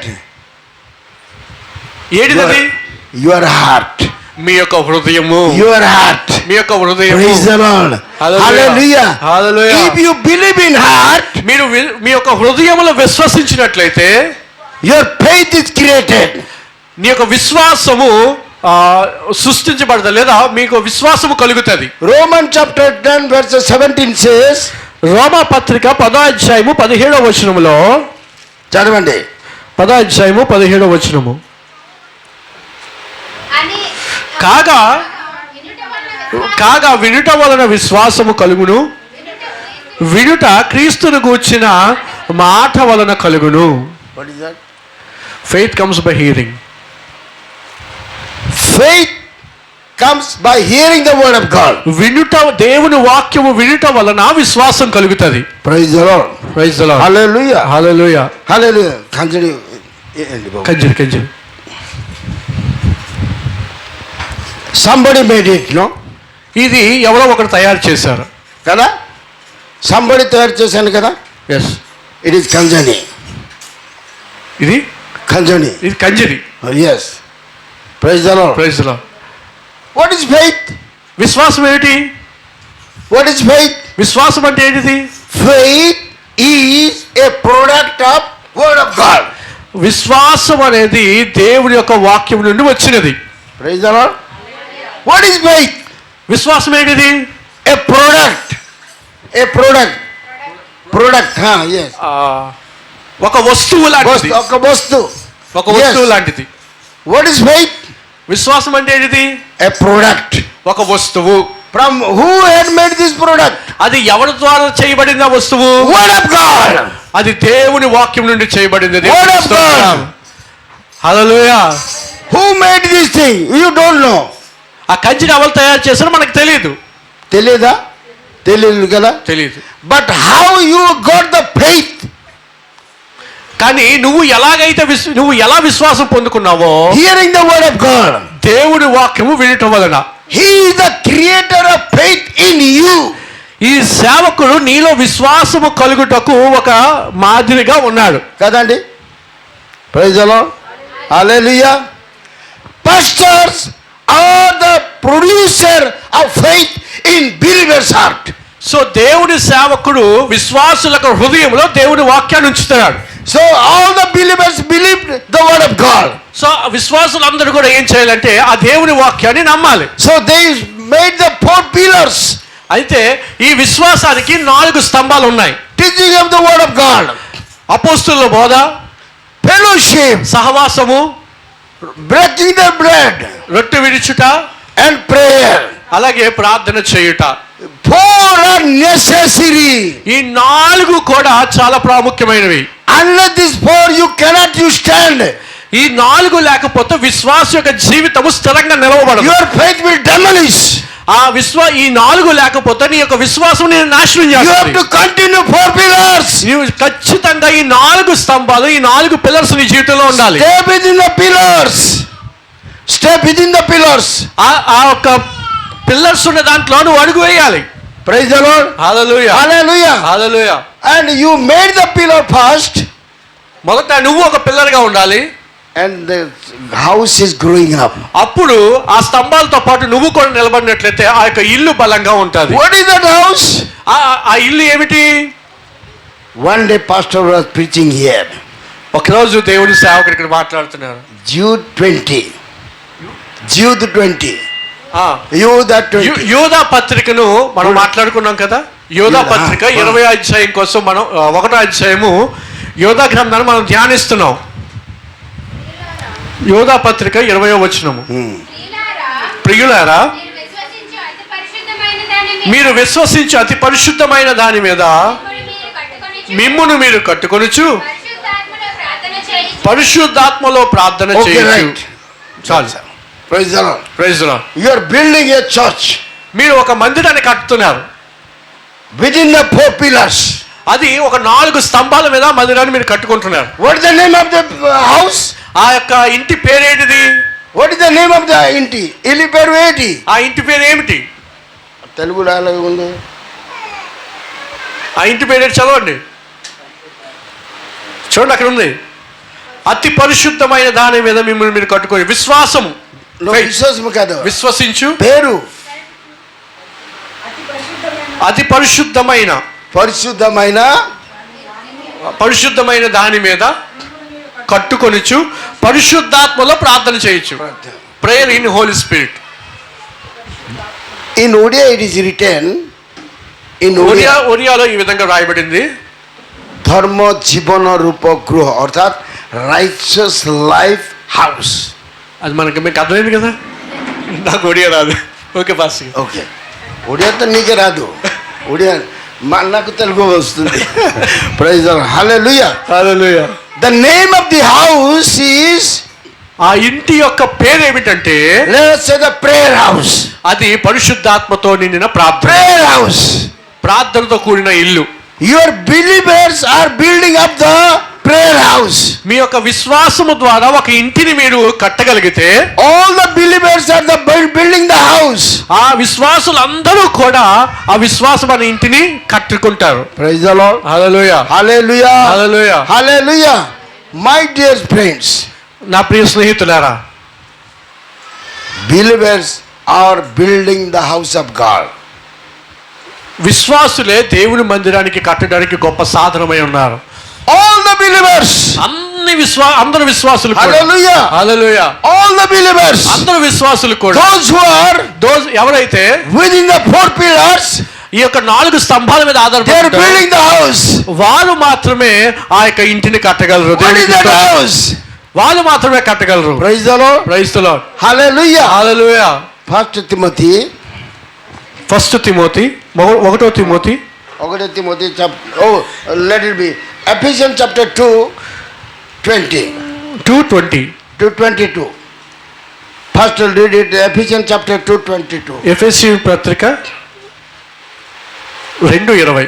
ఏంటిది? Your heart. మీ యొక్క హృదయము. Your heart. మీ యొక్క హృదయం. Praise the Lord. Hallelujah. Hallelujah. If you believe in heart, మీరు మీ యొక్క హృదయములో విశ్వసించినట్లయితే your faith is created. నీ యొక్క విశ్వాసము సృష్టించబడదు, లేదా మీకు విశ్వాసము కలుగుతుంది. Romans chapter 10 verse 17 says, రోమా పత్రిక 10వ అధ్యాయము 17వ వచనములో, చదవండి. 10వ అధ్యాయము 17వ వచనము, కాగా వినుట వలన విశ్వాసము కలుగును, వినుట క్రీస్తును గూర్చిన మాట వలన కలుగును. What is that? Faith comes by hearing. Faith comes by hearing the word of God. వినుట, దేవుని వాక్యము వినుట వలన విశ్వాసం కలుగుతుంది. Praise the Lord. Praise the Lord. Hallelujah. Hallelujah. Hallelujah. Continue. కంజరి. Somebody made it, no? ఇది ఎవరో ఒకరు తయారు చేశారు కదా. సంబడి తయారు చేశాను కదా. ఎస్, ఇట్ ఈస్ కంజని. ఇది కంజరి. Yes. Praise the Lord. Praise the Lord. What is faith? విశ్వాసం ఏమిటి? What is faith? విశ్వాసం అంటే ఏంటిది? Faith is a product of word of God. విశ్వాసం అనేది దేవుడి యొక్క వాక్యం నుండి వచ్చినది. Praise the Lord. What is faith? విశ్వాసం ఏంటిది? A product. A product. ఒక వస్తువు లాంటిది. ఒక వస్తువు. ఒక వస్తువు లాంటిది. What is faith? విశ్వాసం అంటే ఏంటిది? A product. ఒక వస్తువు. From who had made this product? అది ఎవరి ద్వారా చేయబడింది ఆ వస్తువు? Word of God. అది దేవుని వాక్యం నుండి చేయబడింది. Word of God. Hallelujah. Who made this thing? You don't know. ఆ కంచిని ఎవరు తయారు చేశారో మనకు తెలియదు. తెలియదా? తెలియదు కదా. తెలియదు. But how you got the faith? కానీ నువ్వు ఎలా విశ్వాసం పొందుకున్నావో? Hearing the word of God. దేవుడి వాక్యము వినటం వలన. He is the creator of faith in you. ఈ సేవకుడు నీలో విశ్వాసము కలుగుటకు ఒక మాదిరిగా ఉన్నాడు కదండి. Praise the lord. Hallelujah. Pastors are the producer of faith in believers heart. So దేవుడి సేవకుడు విశ్వాసులకు హృదయంలో దేవుడి వాక్యాన్ని ఉంచుతున్నాడు. So all the believers believed the word of God. So విశ్వాసులందరూ కూడా ఏం చేయాలంటే ఆ దేవుని వాక్యాన్ని నమ్మాలి. So they made the 4 pillars. అయితే ఈ విశ్వాసానికి 4 స్తంభాలు ఉన్నాయి. Teaching of the word of God, అపోస్తలుల బోధ, ఫెలోషిప్, సహవాసము, బ్రేకింగ్ ద బ్రెడ్, రొట్టె విరుచుట, అండ్ ప్రేయర్, అలాగే ప్రార్థన చేయుట. 4 are necessary. ఈ 4 కూడా చాలా ప్రాముఖ్యమైనవి. Unless this 4 you cannot stand. ఈ 4 లేకపోతే విశ్వాస యొక్క జీవితము స్థిరంగా నిలవబడదు. Your faith will demolish. ఈ 4 లేకపోతే నీ యొక్క విశ్వాసం నేను నాశనం చేస్తుంది. You have to continue 4 pillars. నీవు ఖచ్చితంగా ఈ 4 స్తంభాలు, ఈ 4 పిల్లర్స్ నీ జీవితంలో ఉండాలి. Stay within the pillars. Stay within the pillars. ఆ యొక్క పిల్లర్స్ ఉన్న దాంట్లో నువ్వు అడుగు వేయాలి. Praise the Lord. Hallelujah. Hallelujah. Hallelujah. And you made the pillar first. మొదట నువ్వు ఒక పిల్లర్ గా ఉండాలి. And the house is growing up. అప్పుడు ఆ స్తంభాలతో పాటు నువ్వు కూడా నిలబడినట్లయితే ఆ యొక్క ఇల్లు బలంగా ఉంటుంది. What is that house? ఆ ఇల్లు ఏమిటి? One day pastor was preaching here. ఒకరోజు దేవుడి సేవకుడు ఇక్కడ మాట్లాడుతున్నారు. Jude 20. యోధా పత్రికను మనం మాట్లాడుకున్నాం కదా. యోధా పత్రిక 20వ అధ్యాయం కోసం మనం 1వ అధ్యాయము యోధా గ్రంథాన్ని మనం ధ్యానిస్తున్నాం. యోధా పత్రిక 20వ వచనము. ప్రియులారా, మీరు విశ్వసించు అతి పరిశుద్ధమైన దాని మీద మిమ్మును మీరు కట్టుకొనుచు పరిశుద్ధాత్మలో ప్రార్థన చేయొచ్చు. చాలు sir. Praise the Lord. Praise the Lord. You are building a church. మీరు ఒక మందిరాన్ని కట్టుతున్నారు. Within the 4 pillars. అది ఒక 4 స్తంభాల మీద మందిరాన్ని మీరు కట్టుకుంటున్నారు. What is the name of the house? ఆ యొక్క ఇంటి పేరు ఏంటిది? What is the name of the ఇంటి? ఇల్లు పేరు ఏంటి? ఆ ఇంటి పేరు ఏమిటి? తెలుగులో అలాగే ఉంది. ఆ ఇంటి పేరు ఏంటి? చదవండి, చూడండి అక్కడ ఉంది. అతి పరిశుద్ధమైన దాని మీద మిమ్మల్ని మీరు కట్టుకొని విశ్వాసము. విశ్వాసము కాదు, విశ్వసించు పేరు. అతి పరిశుద్ధమైన దాని మీద కట్టుకొనిచు పరిశుద్ధాత్మలో ప్రార్థన చేయొచ్చు. Prayer in Holy Spirit. In Odia it is written, ఒరియాలో ఈ విధంగా రాయబడింది, ধর্ম জীবন রূপ গৃহ, অর্থাৎ রাইচাস লাইফ్ హౌస్. అది మీకు అర్థమైంది కదా. నాకు ఒడియా రాదు. Okay pass. ఓకే, ఒడియా తో నీకే రాదు, ఒడియా నాకు తెలుగు వస్తుంది. Praise the lord. Hallelujah. Hallelujah. The name of the house is, ఆ ఇంటి యొక్క పేరు ఏమిటంటే, let's say the prayer house. అది పరిశుద్ధాత్మతో నిండిన ప్రార్థన. ప్రేయర్ హౌస్, ప్రార్థనతో కూడిన ఇల్లు. Your believers are building up the prayer house. మీ యొక్క విశ్వాసము ద్వారా ఒక ఇంటిని మీరు కట్టగలిగితే, all the believers are the building the house. ఆ విశ్వాసులందరూ కూడా ఆ విశ్వాసం అనే ఇంటిని కట్టుకుంటారు. Praise the lord. Hallelujah. Hallelujah. Hallelujah. Hallelujah. My dear friends, నా ప్రియ స్నేహితులారా, believers are building the house of God. విశ్వాసులే దేవుని మందిరానికి కట్టడానికి గొప్ప సాధనమై ఉన్నారు. All the believers, అందరు విశ్వాసులు కూడా. Hallelujah. Hallelujah. All the believers, అందరు విశ్వాసులు కూడా. Those ఎవరైతే within the four pillars, ఈ యొక్క 4 స్తంభాల మీద they are building the house. వారు మాత్రమే ఆ యొక్క ఇంటిని కట్టగలరు. What is that house? వాళ్ళు మాత్రమే కట్టగలరు. Praise the Lord. Praise the Lord. Hallelujah. Hallelujah. 1 Timothy 1 Timothy let it be Ephesians chapter 2:20 to 22. First we'll read it, Ephesians chapter 2:22. ఎఫెసీ పత్రిక 2:20.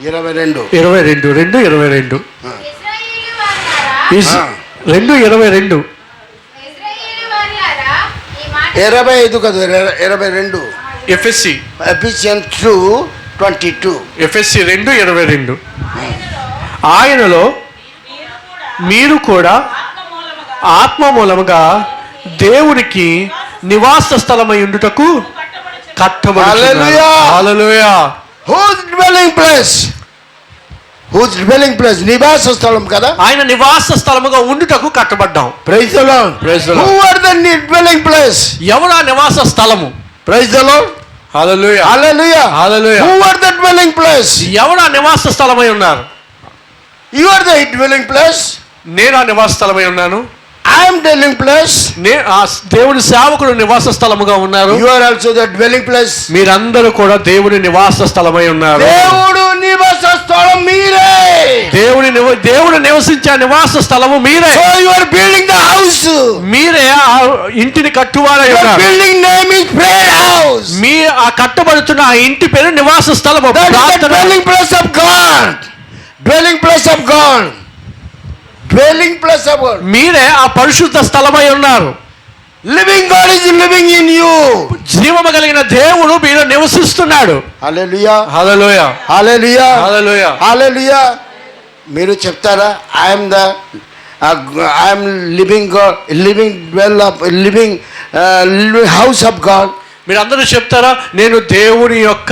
22. 2:22. 2:22. 25 కాదు, 22. ఎఫెసీ Ephesians 2:22. ఎఫెసీ 2:22. ఆయనలో మీరు కూడా ఆత్మ మూలముగా దేవునికి నివాస స్థలమై ఉండుటకు కట్టబడుచున్నారు. హల్లెలూయా. Whose dwelling place? నివాస స్థలం కదా. ఆయన నివాస స్థలముగా ఉండుటకు కట్టబడ్డాం. Praise the Lord. Praise the Lord. Who are the dwelling place? ఎవరు ఆ నివాస స్థలము? Praise the Lord. Hallelujah. Hallelujah. Hallelujah. Who are the dwelling place? ఎవరు ఆ నివాస స్థలమై ఉన్నారు? You are the dwelling place. నేను ఆ నివాస స్థలమై ఉన్నాను. I am dwelling place. దేవుని సేవకుడు నివాస స్థలముగా ఉన్నారు. You are also the dwelling place. మీరందరూ కూడా దేవుని నివాస స్థలమై ఉన్నారు. దేవుడు నివాస స్థలం మీరే. దేవుడు నివసించే నివాస స్థలము మీరే. So you are building the house. మీరే ఆ ఇంటిని కట్టువారై ఉన్నారు. Your building name is prayer house. మీ ఆ కట్టబడుతున్న ఆ ఇంటి పేరు నివాస స్థలము. That is the dwelling place of God. Dwelling place of God. Dwelling place of God. మీరే ఆ పరిశుద్ధ స్థలమై ఉన్నారు. Living God is living in you. జీవము కలిగిన దేవుడు మీలో నివసిస్తున్నాడు. Hallelujah. Hallelujah. Hallelujah. Hallelujah. Hallelujah. మీరు చెప్తారా, I am living God, living house of God. మీరు అందరూ చెప్తారా, నేను దేవుని యొక్క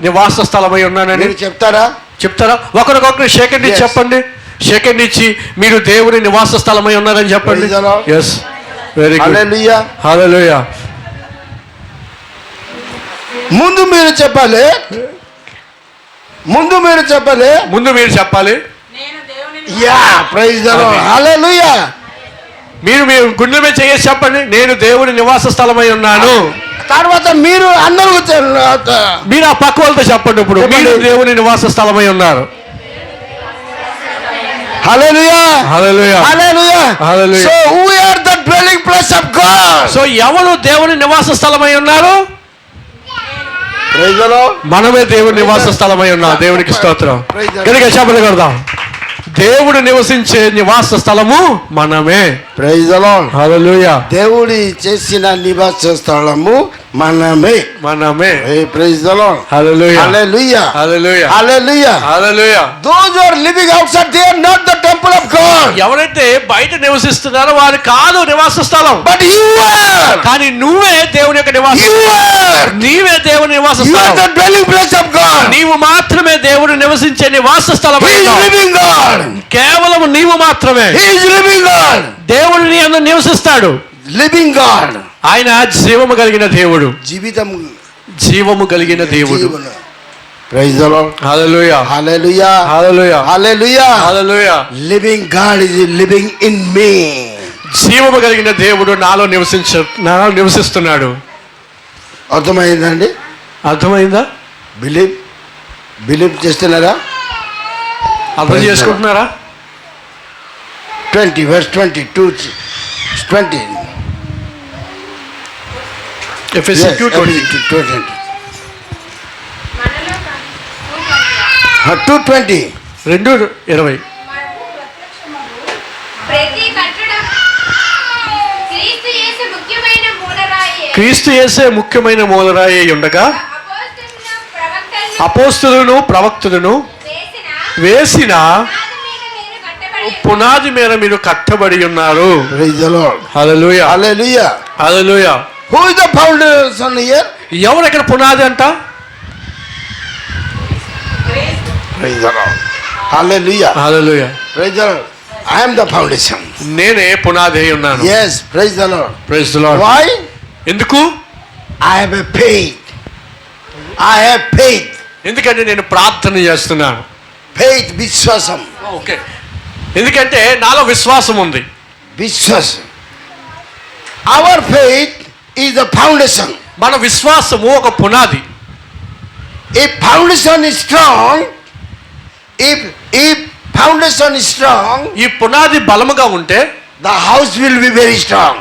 నివాస స్థలమై ఉన్నానని? మీరు చెప్తారా? ఒకరికొకరు షేకండ్ ఇచ్చి చెప్పండి. షేకండ్ ఇచ్చి మీరు దేవుని నివాస స్థలమై ఉన్నారని చెప్పండి. yes, very good. Hallelujah. Hallelujah. ముందు మీరు చెప్పాలి. Yeah, praise the Lord. Hallelujah. మీరు గుండె మీద చేసి చెప్పండి, నేను దేవుని నివాస స్థలమై ఉన్నాను. తర్వాత మీరు అందరూ మీరు ఆ పక్క వాళ్ళతో చెప్పండి. ఇప్పుడు మీరు దేవుని నివాస స్థలమై ఉన్నారు. Hallelujah. Hallelujah. Hallelujah. Hallelujah. So we are the dwelling place of God. So ఎవరు దేవుని నివాస స్థలమై ఉన్నారు? Praise the Lord. మనమే దేవుని నివాస స్థలమై ఉన్నాం. దేవునికి స్తోత్రం. గట్టిగా చప్పట్లు కొడదాం. దేవుడు నివసించే నివాస స్థలము మనమే. Praise the lord. హల్లెలూయా. దేవుడి చేసిన నివాస స్థలము మనమే. Praise the lord. Hallelujah. Hallelujah. Hallelujah. Hallelujah. Hallelujah. Those who are living outside, they are not the temple of God. ఎవరైతే బయట నివసిస్తున్నారో వారు కాదు నివాస స్థలం. But you are. are. కానీ నువ్వే దేవుని యొక్క నివాస You are. నీవే దేవుని నివాస You are స్థలం. the dwelling place of God. నీవు మాత్రమే దేవుడు నివసించే నివాస స్థలం. He is living God. కేవలం నీవు మాత్రమే. He is living God. దేవుడు నీ యందు నివసిస్తాడు. Living God. ఆయన జీవము కలిగిన దేవుడు. జీవము కలిగిన దేవుడు. Praise the Lord. Hallelujah. Hallelujah. Hallelujah. Hallelujah. Hallelujah. Living God is living in me. జీవము కలిగిన దేవుడు నాలో నివసిస్తున్నాడు. అర్థమైందండి? అర్థమైందా? బిలీవ్ చేస్తున్నారా? అర్థం చేసుకుంటున్నారా? 20 verse 22 20. ఎఫెసీ 2:20. 2:20. 2:20. క్రీస్తు యేసే ముఖ్యమైన మూలరాయి ఉండగా అపోస్తలులను ప్రవక్తలను వేసిన పునాది మీద మీరు కట్టబడి ఉన్నారు. Praise the Lord. Hallelujah. Hallelujah. Hallelujah. Who is the foundation here? ఎవరు ఇక్కడ పునాది అంట? Praise the Lord. Hallelujah. Hallelujah. Praise the Lord. I am the foundation. నేనే పునాది అయి ఉన్నాను. Yes, praise the Lord. Praise the Lord. Why? ఎందుకు? I have a faith. I have faith. ఎందుకంటే నేను ప్రార్థన చేస్తున్నాను. Faith, విశ్వాసం. ఓకే. ఎందుకంటే నాలో విశ్వాసం ఉంది. విశ్వాసం. Our faith is the foundation. మన విశ్వాసము ఒక పునాది. If foundation is strong, if foundation is strong, ఈ పునాది బలముగా ఉంటే the house will be very strong.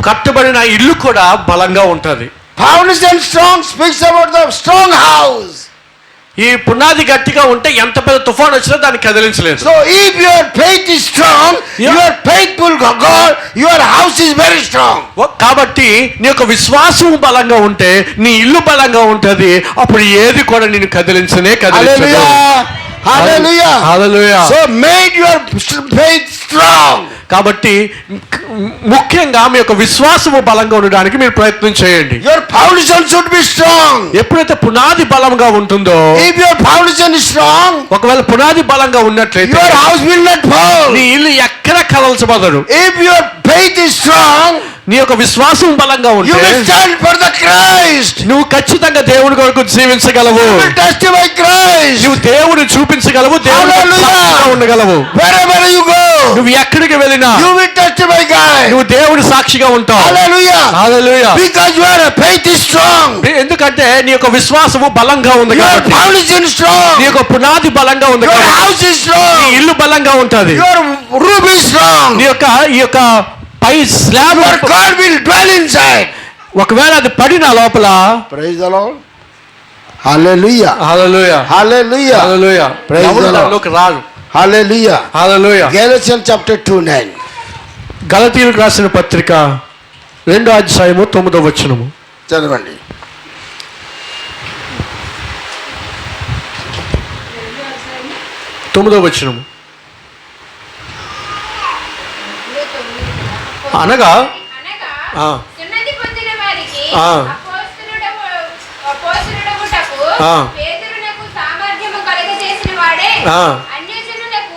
కట్టబడిన ఇల్లు కూడా బలంగా ఉంటది. Foundation strong speaks about the strong house. ఈ పునాది గట్టిగా ఉంటే ఎంత పెద్ద తుఫాన్ వచ్చినా దాన్ని కదిలించలేదు. So if your faith is strong, Yeah. your faithful God, your house is very strong. కాబట్టి నీ యొక్క విశ్వాసం బలంగా ఉంటే నీ ఇల్లు బలంగా ఉంటది. అప్పుడు ఏది కూడా నేను కదిలించదు. Hallelujah. Hallelujah. So make your faith strong. కాబట్టి ముఖ్యంగా మీ యొక్క విశ్వాసము బలంగా ఉండడానికి మీరు ప్రయత్నం చేయండి. Your foundation should be strong. ఎప్పుడైతే పునాది బలంగా ఉంటుందో, If your foundation is strong, ఒకవేళ పునాది బలంగా ఉన్నట్లయితే your house will not fall. నీ ఇల్లు ఎక్కడ కదల్చబడదు. If your faith is strong, నీ యొక్క విశ్వాసం బలంగా you ఉంటే will stand for the Christ. నువ్వు ఖచ్చితంగా దేవుని కొరకు జీవించగలవు. You will testify Christ. నువ్వు దేవుని చూపించగలవు. దేవుని సాక్షిగా ఉండగలవు. Wherever you go, నువ్వు ఎక్కడికి వెళ్ళినా you will testify Christ. నువ్వు దేవుని సాక్షిగా ఉంటావు. Hallelujah. Hallelujah. Because your faith is strong. ఎందుకంటే నీ యొక్క విశ్వాసము బలంగా ఉంది Your కాబట్టి. foundation is strong. నీ యొక్క పునాది బలంగా ఉంది Your కాబట్టి. house is strong. నీ ఇల్లు బలంగా ఉంటది. Your roof is strong. నీ యొక్క ఈ యొక్క పై slab Your God will dwell inside. ఒకవేళ అది పడిన లోపల. Praise the Lord. Hallelujah. Hallelujah. Hallelujah. Hallelujah. Praise ఎవరు the Lord. దానిలోకి రారు. Hallelujah. హల్లెలూయా. Galatians chapter 2:9. గలతీయులకు రాసిన పత్రిక 2:9 చదవండి. అనగా సున్నతి పొందిన వారికి ఆ. అపోస్తలుడగుటకు ఆ. పేతురునకు సామర్థ్యము కలుగజేసిన వాడే ఆ. అన్యజనులకు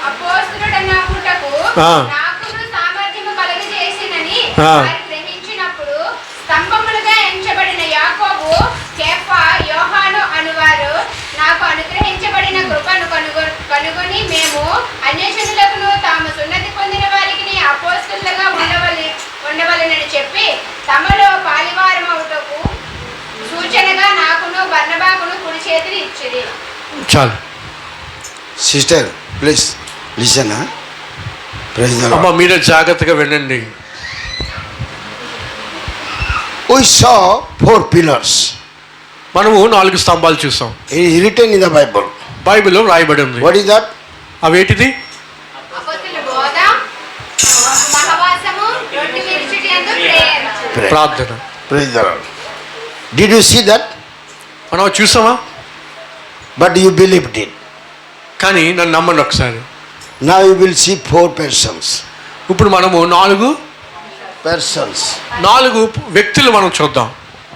అపోస్తలుడనుటకు ఆ. నాకును సామర్థ్యము కలుగజేసినని ఆ. వారు గ్రహించినప్పుడు స్తంభములుగా ఎంచబడిన యాకోబు, కేఫా, యోహాను అనువారు నాకు అనుగ్రహించబడిన కృపను కనుగొని మేము అన్యజనులకును తాము సున్నతి పొందిన వారికి అపోస్తలులుగా ఉండవలెనని చెప్పి తమలో పాలివారమవుటకు సూచనగా నాకును బర్నబాకును కుడి చేతిని ఇచ్చిరి. చాలు. Sister please listen. Praise the అమ్మ లార్డ్. మీరే జాగ్రత్తగా వినండి. We saw 4 pillars. మనము 4 స్తంభాలు చూసాం. It is written in the Bible. బైబిల్లో రాయబడి ఉంది. What is that? అవేటిది? అపోస్తలుల బోధ, సహవాసము, రొట్టె విరుచుట యందు ప్రేమ. Prayer. ప్రార్థన. Praise the Lord. Did you see that? మనం చూసామా? But you believed it. కానీ నన్ను నమ్మండి ఒకసారి. Now you will see 4 persons. ఇప్పుడు మనము 4 persons. 4 వ్యక్తులు మనం చూద్దాం.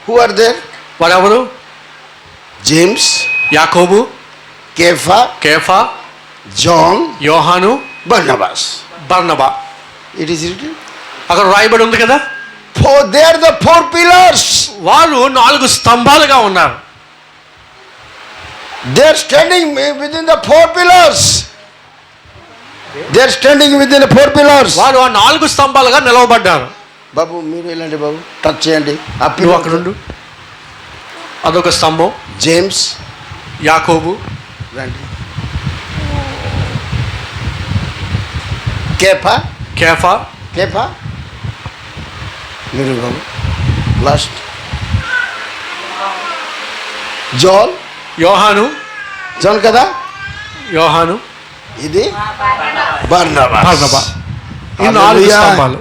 Who are there? వారెవరు? James, యాకోబు, Kepha, కేఫా, John, యోహాను, Barnabas. Barnabas. It is written. అక్కడ రాయబడి ఉంది కదా. They are the 4 pillars. వారు 4 స్తంభాలుగా ఉన్నారు. They are standing within the 4 pillars. They are standing within the 4 pillars. వారు ఆ 4 స్తంభాలుగా నిలవబడ్డారు. బాబు మీరు వెళ్ళండి బాబు, టచ్ చేయండి. నువ్వు అక్కడ ఉండు. అదొక స్తంభం. జేమ్స్, యాకోబు, రండి. కేఫా, కేఫా, కేఫా మీరు బాబు. లాస్ట్ జాన్, యోహాను, జాన్ కదా. యోహాను, ఇది బర్నబా. బర్నబా. ఈ 4 స్తంభాలు.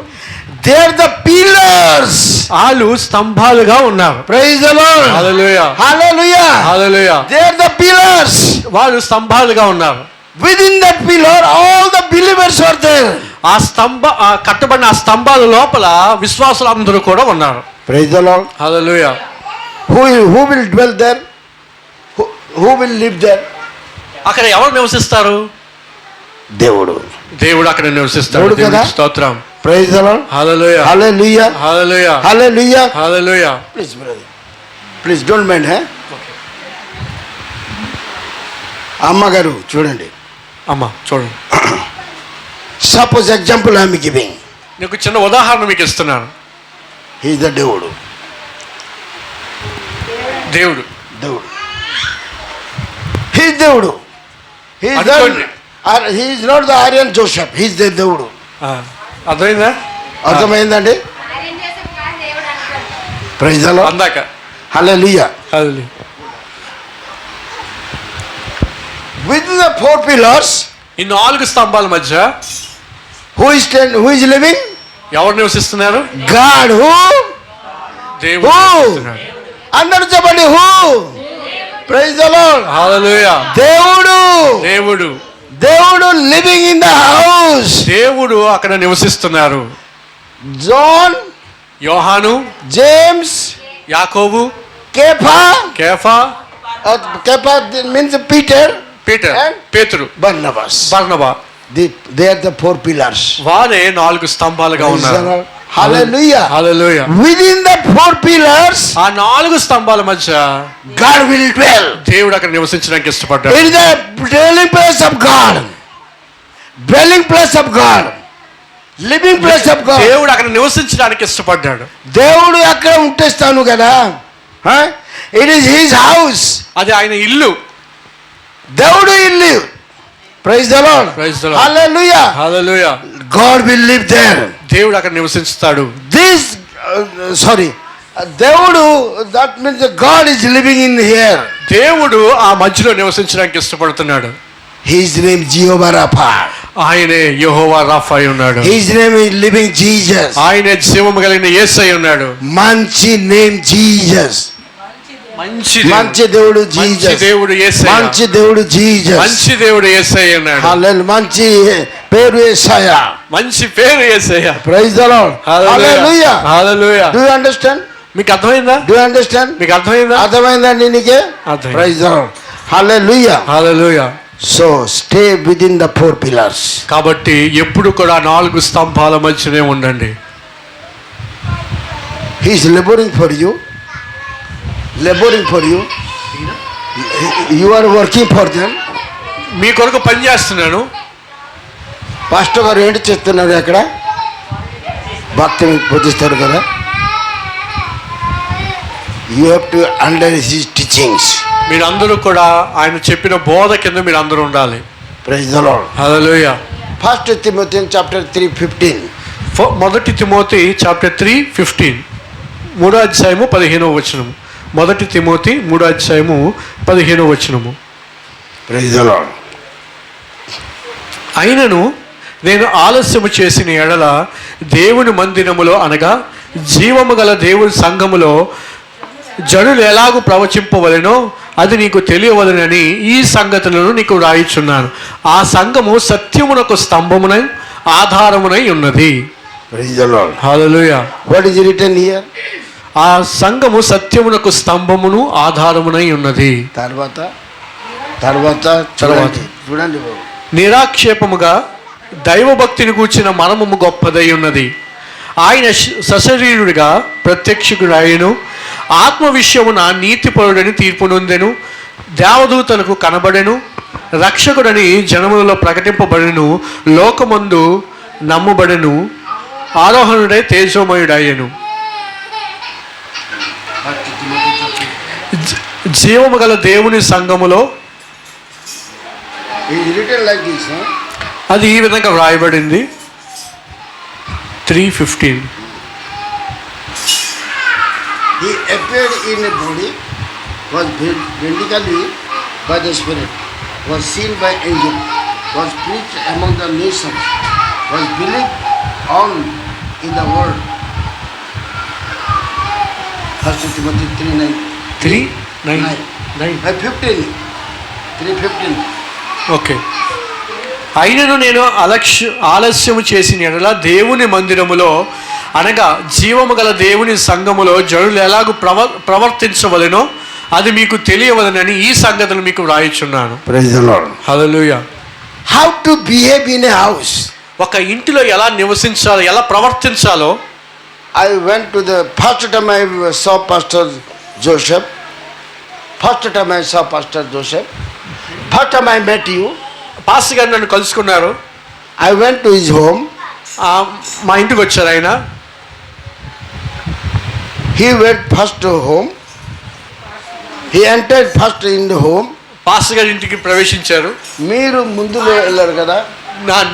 They are the pillars. వాళ్ళు స్తంభాలుగా ఉన్నారు. Praise the Lord. Hallelujah, Hallelujah. Hallelujah. They are the pillars. వాళ్ళు స్తంభాలుగా ఉన్నారు. Within that pillar, all the believers are there. ఆ కట్టబడిన ఆ స్తంభాల లోపల విశ్వాసులందరూ కూడా ఉన్నారు. Praise the Lord. Hallelujah. Who will dwell there? Who will live there? అక్కడ ఎవరు నివసిస్తారు? దేవుడు. దేవుడు అక్కడ నివసిస్తాడు. దేవుడు కదా? దేవునికి స్తోత్రం. Praise the Lord. Hallelujah, Hallelujah. Hallelujah, Hallelujah. Hallelujah. Please brother. Please don't mind, huh? అమ్మగారు చూడండి. అమ్మా చూడండి. Suppose example I'm giving. నీకు చిన్న ఉదాహరణ మీకు ఇస్తున్నాను. హీ ఇస్ ద దేవుడు. దేవుడు, దేవుడు. హీ ఇస్ దేవుడు. హీ ఇస్ అనుకోండి. He is not the Aryan Joseph. He is the దేవుడు. అర్థమైందా? అర్థమైందండి. ఆర్యం జోసెఫ్ కాదు, దేవుడు అనుకోండి. Praise the Lord. అందాక. Hallelujah. Hallelujah. With the 4 pillars, ఈ 4 స్తంభాల మధ్య who is living? ఎవరు నివసిస్తున్నారు? God. Who? దేవుడు Who? నివసిస్తున్నాడు. అందరూ చెప్పండి. Who? Praise the Lord. హల్లెలూయా. దేవుడు. దేవుడు, దేవుడు లివింగ్ ఇన్ ద హౌస్. దేవుడు అక్కడ నివసిస్తున్నారు. జాన్, యోహాను, జేమ్స్, యాకోబు, కేఫా. కేఫా, కేఫా మీన్స్ పీటర్, పీటర్, And? పేతురు, Barnabas. Barnabas. They are the 4 pillars. వారే 4 స్తంభాలుగా ఉన్నారు. Hallelujah. Hallelujah. Within the 4 pillars, ఆ 4 స్తంభాల మధ్య God will dwell. దేవుడు అక్కడ నివసించడానికి ఇష్టపడ్డాడు. It is the dwelling place of God. Dwelling place of God. Living place of God. దేవుడు అక్కడ నివసించడానికి ఇష్టపడ్డాడు. దేవుడు అక్కడ ఉంటేస్తాను కదా. It is his house. అది ఆయన ఇల్లు. దేవుడు ఇల్లు. Praise the Lord. Praise the Lord. Hallelujah. Hallelujah. God will live there. దేవుడు అక్కడ నివసిస్తాడు. దేవుడు, that means God is living in here. దేవుడు ఆ మధ్యలో నివసించడానికి ఇష్టపడుతున్నాడు. His name Jehovah Rapha. ఆయనే యెహోవా రాఫా అయి ఉన్నాడు. His name is living Jesus. ఆయనే జీవము కలిగిన యేసయ్య ఉన్నాడు. మంచి నేమ్ జీసస్. మంచి దేవుడు జీసస్. మంచి దేవుడు యేసయ్య. మంచి దేవుడు జీసస్. మంచి దేవుడు యేసయ్య ఉన్నాడు. హల్లెలూయా. మంచి పేరు యేసయ్య. మంచి పేరు Yesayya. Praise the Lord. Hallelujah. Hallelujah. Do you understand? మీకు అర్థమైందా? Do you understand? మీకు అర్థమైందా? అర్థమైందండి నీకే? అర్థమైంది. Praise the Lord. Hallelujah. Hallelujah. So stay with in the 4 pillars. కాబట్టి ఎప్పుడు కూడా 4 స్తంభాల మధ్యనే ఉండండి. He is laboring for you. Laboring for you. You are working for them. మీ కొరకు పని చేస్తున్నాను. పాస్టర్ గారు ఏంటి చేస్తున్నారు అక్కడ? భక్తి బోధిస్తారు కదా. You have to under his teachings. మీరందరూ కూడా ఆయన చెప్పిన బోధ కింద మీరు అందరూ ఉండాలి. Praise the Lord. Hallelujah. First Timothy chapter 3:15. మొదటి తిమోతి చాప్టర్ 3:15, 3వ అధ్యాయము 15వ వచనము. మొదటి తిమోతి 3వ అధ్యాయము 15వ వచనము. Praise the Lord. అయినను నేను ఆలస్యము చేసిన ఎడల దేవుని మందిరములో అనగా జీవము గల దేవుని సంఘములో జనులు ఎలాగూ ప్రవచింపవలెనో అది నీకు తెలియవలెనని ఈ సంగతులను నీకు రాయిచున్నాను. ఆ సంఘము సత్యమునకు స్తంభమునై ఆధారమునై ఉన్నది. Praise the Lord. Hallelujah. What is written here? ఆ సంఘము సత్యమునకు స్తంభమును ఆధారమునై ఉన్నది. తర్వాత తర్వాత. చూడండి బాబు. నిరాక్షేపముగా దైవభక్తిని కూర్చిన మనము గొప్పదై ఉన్నది. ఆయన సశరీరుడిగా ప్రత్యక్షుడాయను, ఆత్మ విషయమున నీతిపరుడని తీర్పు నొందెను, దేవదూతలకు కనబడెను, రక్షకుడని జనములలో ప్రకటింపబడెను, లోకమందు నమ్ముబడెను, ఆరోహణుడై తేజోమయుడాయను. జీవము గల దేవుని సంఘములో It is written like this, huh? అది ఈ విధంగా వ్రాయబడింది. 3:15. He appeared in a body, was vindically by the Spirit, was seen by angels, was preached among the nations, was believed on in the world. 1 Timothy 3:9. 3:9. 15. 3:15. Okay. అయినను నేను ఆలస్యము చేసిన ఎడల దేవుని మందిరములో అనగా జీవము గల దేవుని సంఘములో జనులు ఎలాగూ ప్రవర్తించవలెనో అది మీకు తెలియవలనని ఈ సంగతులు మీకు వ్రాయిచున్నాను. Praise the Lord. Hallelujah. How to behave in a house. ఒక ఇంటిలో ఎలా నివసించాలో, ఎలా ప్రవర్తించాలో. I went to the first time I saw Pastor Joseph. First time I saw Pastor Joseph. First time I met you. Pastor గారు నన్ను కలుసుకున్నారు. I went to his home. మా ఇంటికి వచ్చారు ఆయన. He went first to home. He entered first in the home. Pastor గారి ఇంటికి ప్రవేశించారు. మీరు ముందు వెళ్ళారు కదా.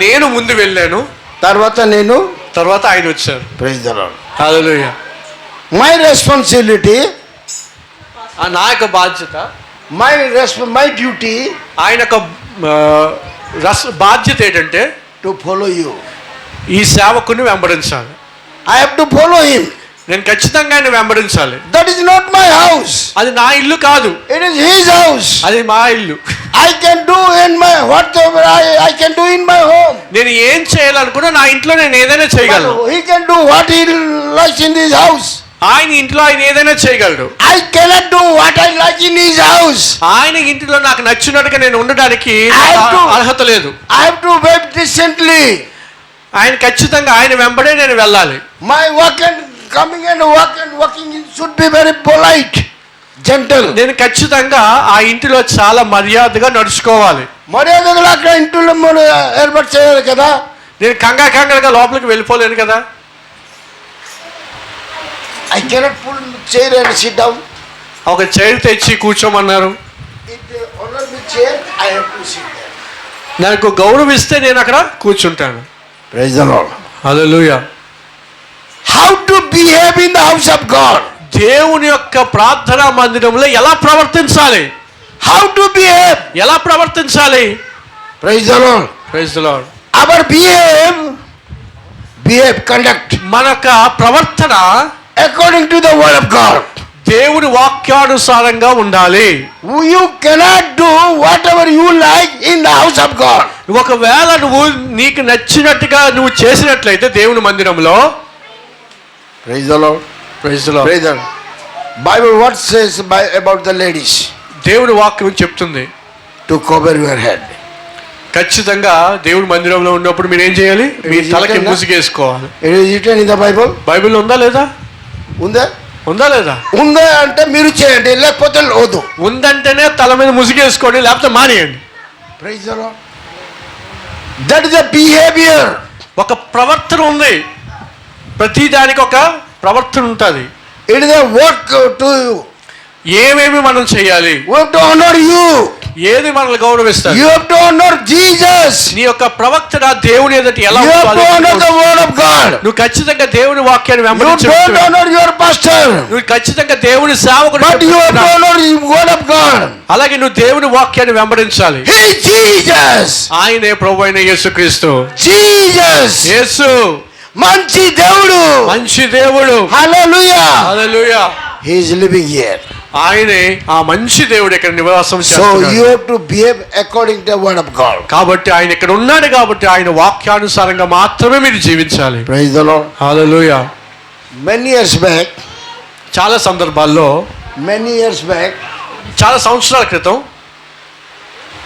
నేను ముందు వెళ్ళాను, తర్వాత ఆయన వచ్చారు. Praise the Lord. Hallelujah. My responsibility, నా యొక్క బాధ్యత, my duty, ఆయన యొక్క బాధ్యత ఏంటంటే to follow you. ఈ సేవకుని వెంబడించాలి. I have to follow him. నేను ఖచ్చితంగా ఆయన వెంబడించాలి. That is not my house. అది నా ఇల్లు కాదు, It is his house. అది మా ఇల్లు. I can do in my whatever I can do in my home. నేను ఏం చేయాలనుకున్నా నా ఇంట్లో నేను ఏదైనా చేయగలను. But he can do what he likes in his house. ఆయన ఇంట్లో ఆయన ఏదైనా చేయగలడు. I cannot do what I like in his house. ఆయన ఇంటిలో నాకు నచ్చినట్టుగా నేను ఉండడానికి అర్హత లేదు. I have to behave decently. ఆయన ఖచ్చితంగా ఆయన వెంబడే నేను వెళ్ళాలి. My work and coming and working should be very polite, gentle. నేను ఖచ్చితంగా ఆ ఇంటిలో చాలా మర్యాదగా నడుచుకోవాలి. మర్యాదగా అక్కడ ఇంటిలో మనం ఏర్పాటు చేయాలి కదా. నేను కంగారుగా లోపలికి వెళ్ళిపోలేను కదా. I cannot pull chair and sit down. ఒక చైర్ తెచ్చి కూర్చోమన్నారు. If they honor me chair, I have to sit there. నాకు గౌరవిస్తే నేను అక్కడ కూర్చుంటాను. Praise the Lord. Hallelujah. How to behave in the house of God. దేవుని యొక్క ప్రార్థనా మందిరంలో ఎలా ప్రవర్తించాలి? How to behave. ఎలా ప్రవర్తించాలి? Praise the Lord. Praise the Lord. Our behave, conduct మన యొక్క ప్రవర్తన according to the word of God. దేవుని వాక్యానుసారంగా ఉండాలి. You cannot do whatever you like in the house of God. ఒకవేళ నువ్వు నీకు నచ్చినట్టుగా నువ్వు చేసినట్లయితే దేవుని మందిరంలో. Praise the Lord. Praise the Lord. Praise the Lord. Bible what says about the ladies? దేవుని వాక్యం చెప్తుంది To cover your head. ఖచ్చితంగా దేవుని మందిరంలో ఉన్నప్పుడు మీరు ఏం చేయాలి? మీ తలకి ముసుగేసుకోవాలి. It is written in the Bible. Bible ఉందా లేదా? ఉందా లేదా? ఉందా అంటే మీరు చేయండి, లేకపోతే వద్దు. ఉందంటేనే తల మీద ముసుగేసుకోండి, లేకపోతే మానేయండి. Praise the Lord. That is a behavior. ఒక ప్రవర్తన ఉంది. ప్రతి దానికి ఒక ప్రవర్తన ఉంటుంది. It is a work to you. ఏమేమి మనం చేయాలి? We have to honor you. ఏది మనల్ని గౌరవిస్తారు? You have to honor Jesus. నీ యొక్క ప్రవక్తన దేవుని ఎదుట ఎలా You have to honor the word of God. నువ్వు ఖచ్చితంగా దేవుని వాక్యాన్ని You వెంబడించాలి. don't honor your pastor. నువ్వు ఖచ్చితంగా దేవుని సేవకుడు. But you have to honor the word of God. అలాగే నువ్వు దేవుని వాక్యాన్ని వెంబడించాలి. He is Jesus. ఆయనే ప్రభువైన యేసుక్రీస్తు. Jesus. యేసు మంచి దేవుడు. మంచి దేవుడు. Hallelujah. Hallelujah. He is living here. ఆయనే ఆ మంచి దేవుడు ఇక్కడ నివాసం So చేస్తున్నాడు. you have to behave according to the word of God. కాబట్టి ఆయన ఇక్కడ ఉన్నాడు కాబట్టి ఆయన వాక్యానుసారంగా మాత్రమే మీరు జీవించాలి. Praise the Lord. Hallelujah. Many years back, చాలా సందర్భాల్లో చాలా సంవత్సరాల క్రితం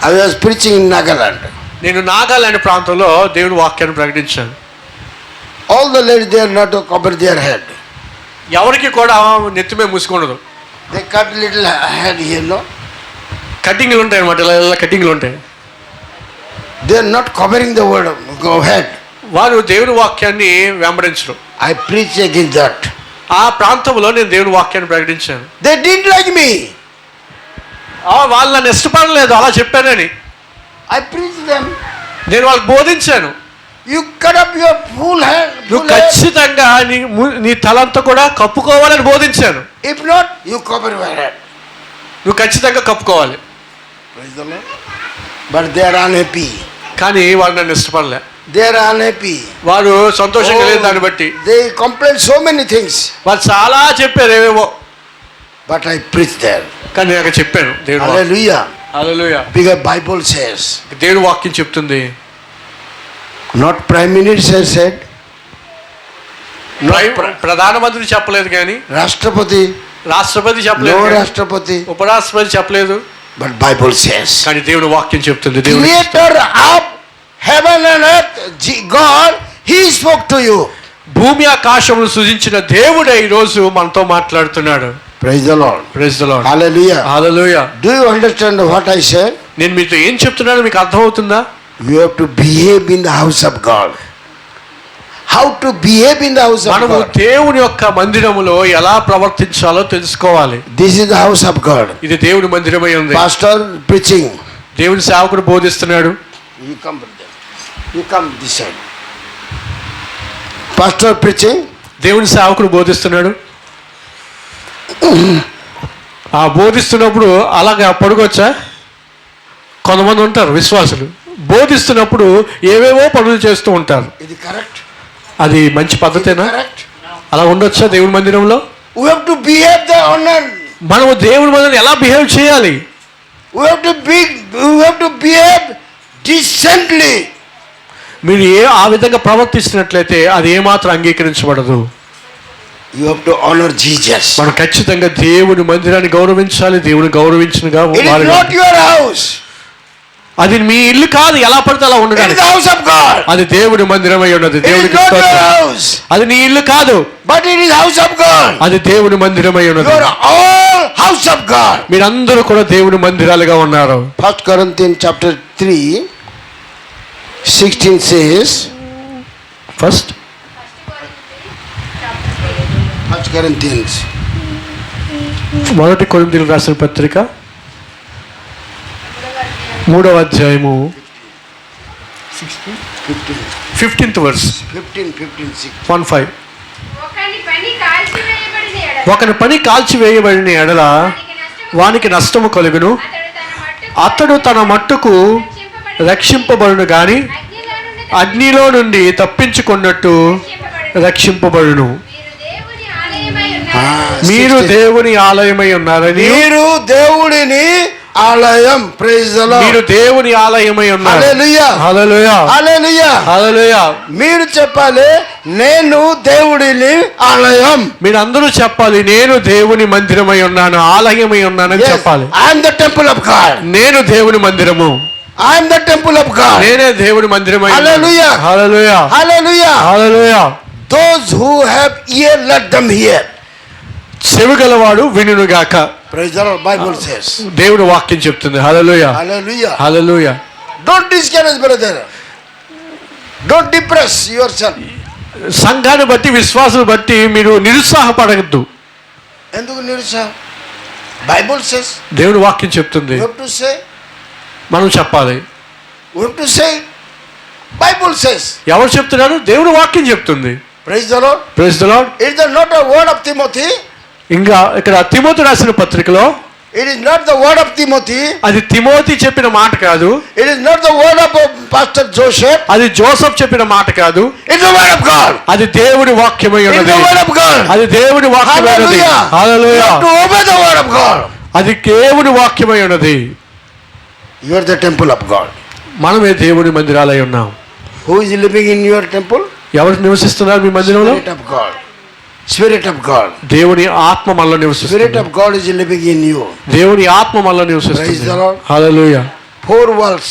I was preaching in Nagaland. నేను నాగాలాండ్ ప్రాంతంలో దేవుని వాక్యాన్ని ప్రకటించాను. All the ladies there not to cover their head. ఎవరికి కూడా నెత్తి మీద మూసుకున్నదు. They cut little head here, no? కటింగ్లు ఉంటాయి అన్నమాట, ఇలా కటింగ్లు ఉంటాయి. They are not covering the word of head. వారు దేవుని వాక్యాన్ని వెంబడించరు. I preach against that. ఆ ప్రాంతంలో నేను దేవుని వాక్యాన్ని ప్రకటించాను. They didn't like me. వాళ్ళు నన్ను ఇష్టపడలేదు అలా చెప్పానని. I preached them. నేను వాళ్ళకి బోధించాను. You cut up your full head. నువ్వు ఖచ్చితంగా నీ తలంతా కూడా కప్పుకోవాలని బోధించాను. If not, you cover your head. నువ్వు ఖచ్చితంగా కప్పుకోవాలి. Praise the Lord. But they are unhappy. కానీ వాళ్ళు నన్ను ఇష్టపడలే. They are unhappy. వారు సంతోషంగా లేదు దాన్ని బట్టి. They complain so many things. వాళ్ళు చాలా చెప్పారు ఏవేవో. But I preached there. కానీ నేను అక్కడ చెప్పాను దేవుడు. Hallelujah. Hallelujah. Because Bible says. దేవుడు వాక్యం చెప్తుంది. Not Prime Minister said. ప్రధానమంత్రి చెప్పలేదు కానీ, రాష్ట్రపతి చెప్పలేదు, రాష్ట్రపతి, ఉపరాష్ట్రపతి చెప్పలేదు. But Bible says. కానీ దేవుడు వాక్యం చెప్తుంది. Creator of heaven and earth, God, He spoke to you. భూమి ఆకాశమును సృజించిన దేవుడే ఈ రోజు మనతో మాట్లాడుతున్నాడు. Praise the Lord. Praise the Lord. Hallelujah. Hallelujah. Do you understand what I said? నేను మీతో ఏం చెప్తున్నానో మీకు అర్థమవుతుందా? You have to behave in the house of God. How to behave in the house of మనము God? దేవుని యొక్క మందిరములో ఎలా ప్రవర్తించాలో తెలుసుకోవాలి. This is the house of God. ఇది దేవుని మందిరమై ఉంది. Pastor preaching. దేవుని సేవకుడు బోధిస్తున్నాడు. You come brother. You come this side. Pastor preaching. దేవుని సేవకుడు బోధిస్తున్నాడు. ఆ బోధిస్తున్నప్పుడు అలాగా పడుకోవచ్చా? కొంతమంది ఉంటారు విశ్వాసులు, బోధిస్తున్నప్పుడు ఏవేవో పనులు చేస్తూ ఉంటారు. ఇది కరెక్ట్? అది మంచి పద్ధతేనా? అలా ఉండొచ్చా దేవుని మందిరంలో? We have to behave the honor. మనము దేవుని మందిరం ఎలా బిహేవ్ చేయాలి? We have to behave decently. మీరు ఆ విధంగా ప్రవర్తిస్తున్నట్లయితే అది ఏమాత్రం అంగీకరించబడదు. You have to honor Jesus. మనం ఖచ్చితంగా దేవుని మందిరాన్ని గౌరవించాలి. దేవుని గౌరవించినగా It is not your house. అది మీ ఇల్లు కాదు, ఎలా పడితే అలా It is ఉండడానికి. the house of God. అది దేవుని మందిరమై ఉన్నది. It is దేవునికి not your స్తోత్రం. house. అది నీ ఇల్లు కాదు, But it is house of God. అది దేవుని మందిరమై ఉన్నది. You are all house of God. మీరందరూ కూడా దేవుని మందిరాలుగా ఉన్నారు. 1 Corinthians chapter 3:16 says. First 1 Corinthians. మొదటి కొరింథీయులకు రాసిన పత్రిక 3వ అధ్యాయము 15th verse. 15. ఒకని పని కాల్చివేయబడిన ఎడల వానికి నష్టము కలుగును. అతడు తన మట్టుకు రక్షింపబడును గాని అగ్నిలో నుండి తప్పించుకున్నట్టు రక్షింపబడును. మీరు దేవుని ఆలయమై ఉన్నారని. మీరు దేవుడిని ఆలయం. Praise the Lord. మీరు దేవుని ఆలయమై ఉన్నారు. హల్లెలూయా. హల్లెలూయా. హల్లెలూయా. హల్లెలూయా. మీరు చెప్పాలి నేను దేవుడిని ఆలయం. మీరు అందరూ చెప్పాలి నేను దేవుని మందిరమై ఉన్నాను, ఆలయమై ఉన్నానని చెప్పాలి. I am the temple of God. నేను దేవుని మందిరము. I am the temple of God. నేనే దేవుని మందిరమై ఉన్నాను. హల్లెలూయా. Hallelujah. Hallelujah. Hallelujah. Those who have ear let them hear. చెవిగలవాడు వినుగాక. Praise the Lord. Bible says. దేవుని వాక్యం చెప్తుంది. హల్లెలూయా. Hallelujah. Hallelujah. Don't discourage brother. Don't depress yourself. సంఘాన్ని బట్టి విశ్వాసాన్ని బట్టి మీరు నిరుత్సాహపడద్దు. ఎందుకు నిరుత్సాహం? Bible says. దేవుని వాక్యం చెప్తుంది. You have to say. మనం చెప్పాలి. We have to say. Bible says. ఎవరు చెప్తున్నారు? దేవుని వాక్యం చెప్తుంది. Praise the Lord. Praise the Lord. Is there not a word of Timothy? ఇంకా ఇక్కడ తిమోతి రాసిన పత్రికలో It is not the word of Timothy. అది తిమోతి చెప్పిన మాట కాదు, It is not the word of Pastor Joseph. అది జోసెఫ్ చెప్పిన మాట కాదు, It's the word of God. అది దేవుడి వాక్యమై It's ఉన్నది. the word of God. అది దేవుడి వాక్యమై ఉన్నది. Hallelujah. You hallelujah. have to obey the word of God. అది దేవుడి వాక్యమై ఉన్నది. You are the temple of God. మనమే దేవుడి మందిరాలై ఉన్నాం. Who is living in your temple? ఎవరు నివసిస్తున్నారు మీ మందిరంలో? Spirit of God. Spirit of God. దేవుని ఆత్మ మనలో Spirit నివసిస్తుంది. of God is living in you. దేవుని ఆత్మ మనలో Praise the నివసిస్తుంది. Lord. హల్లెలూయా. 4 walls.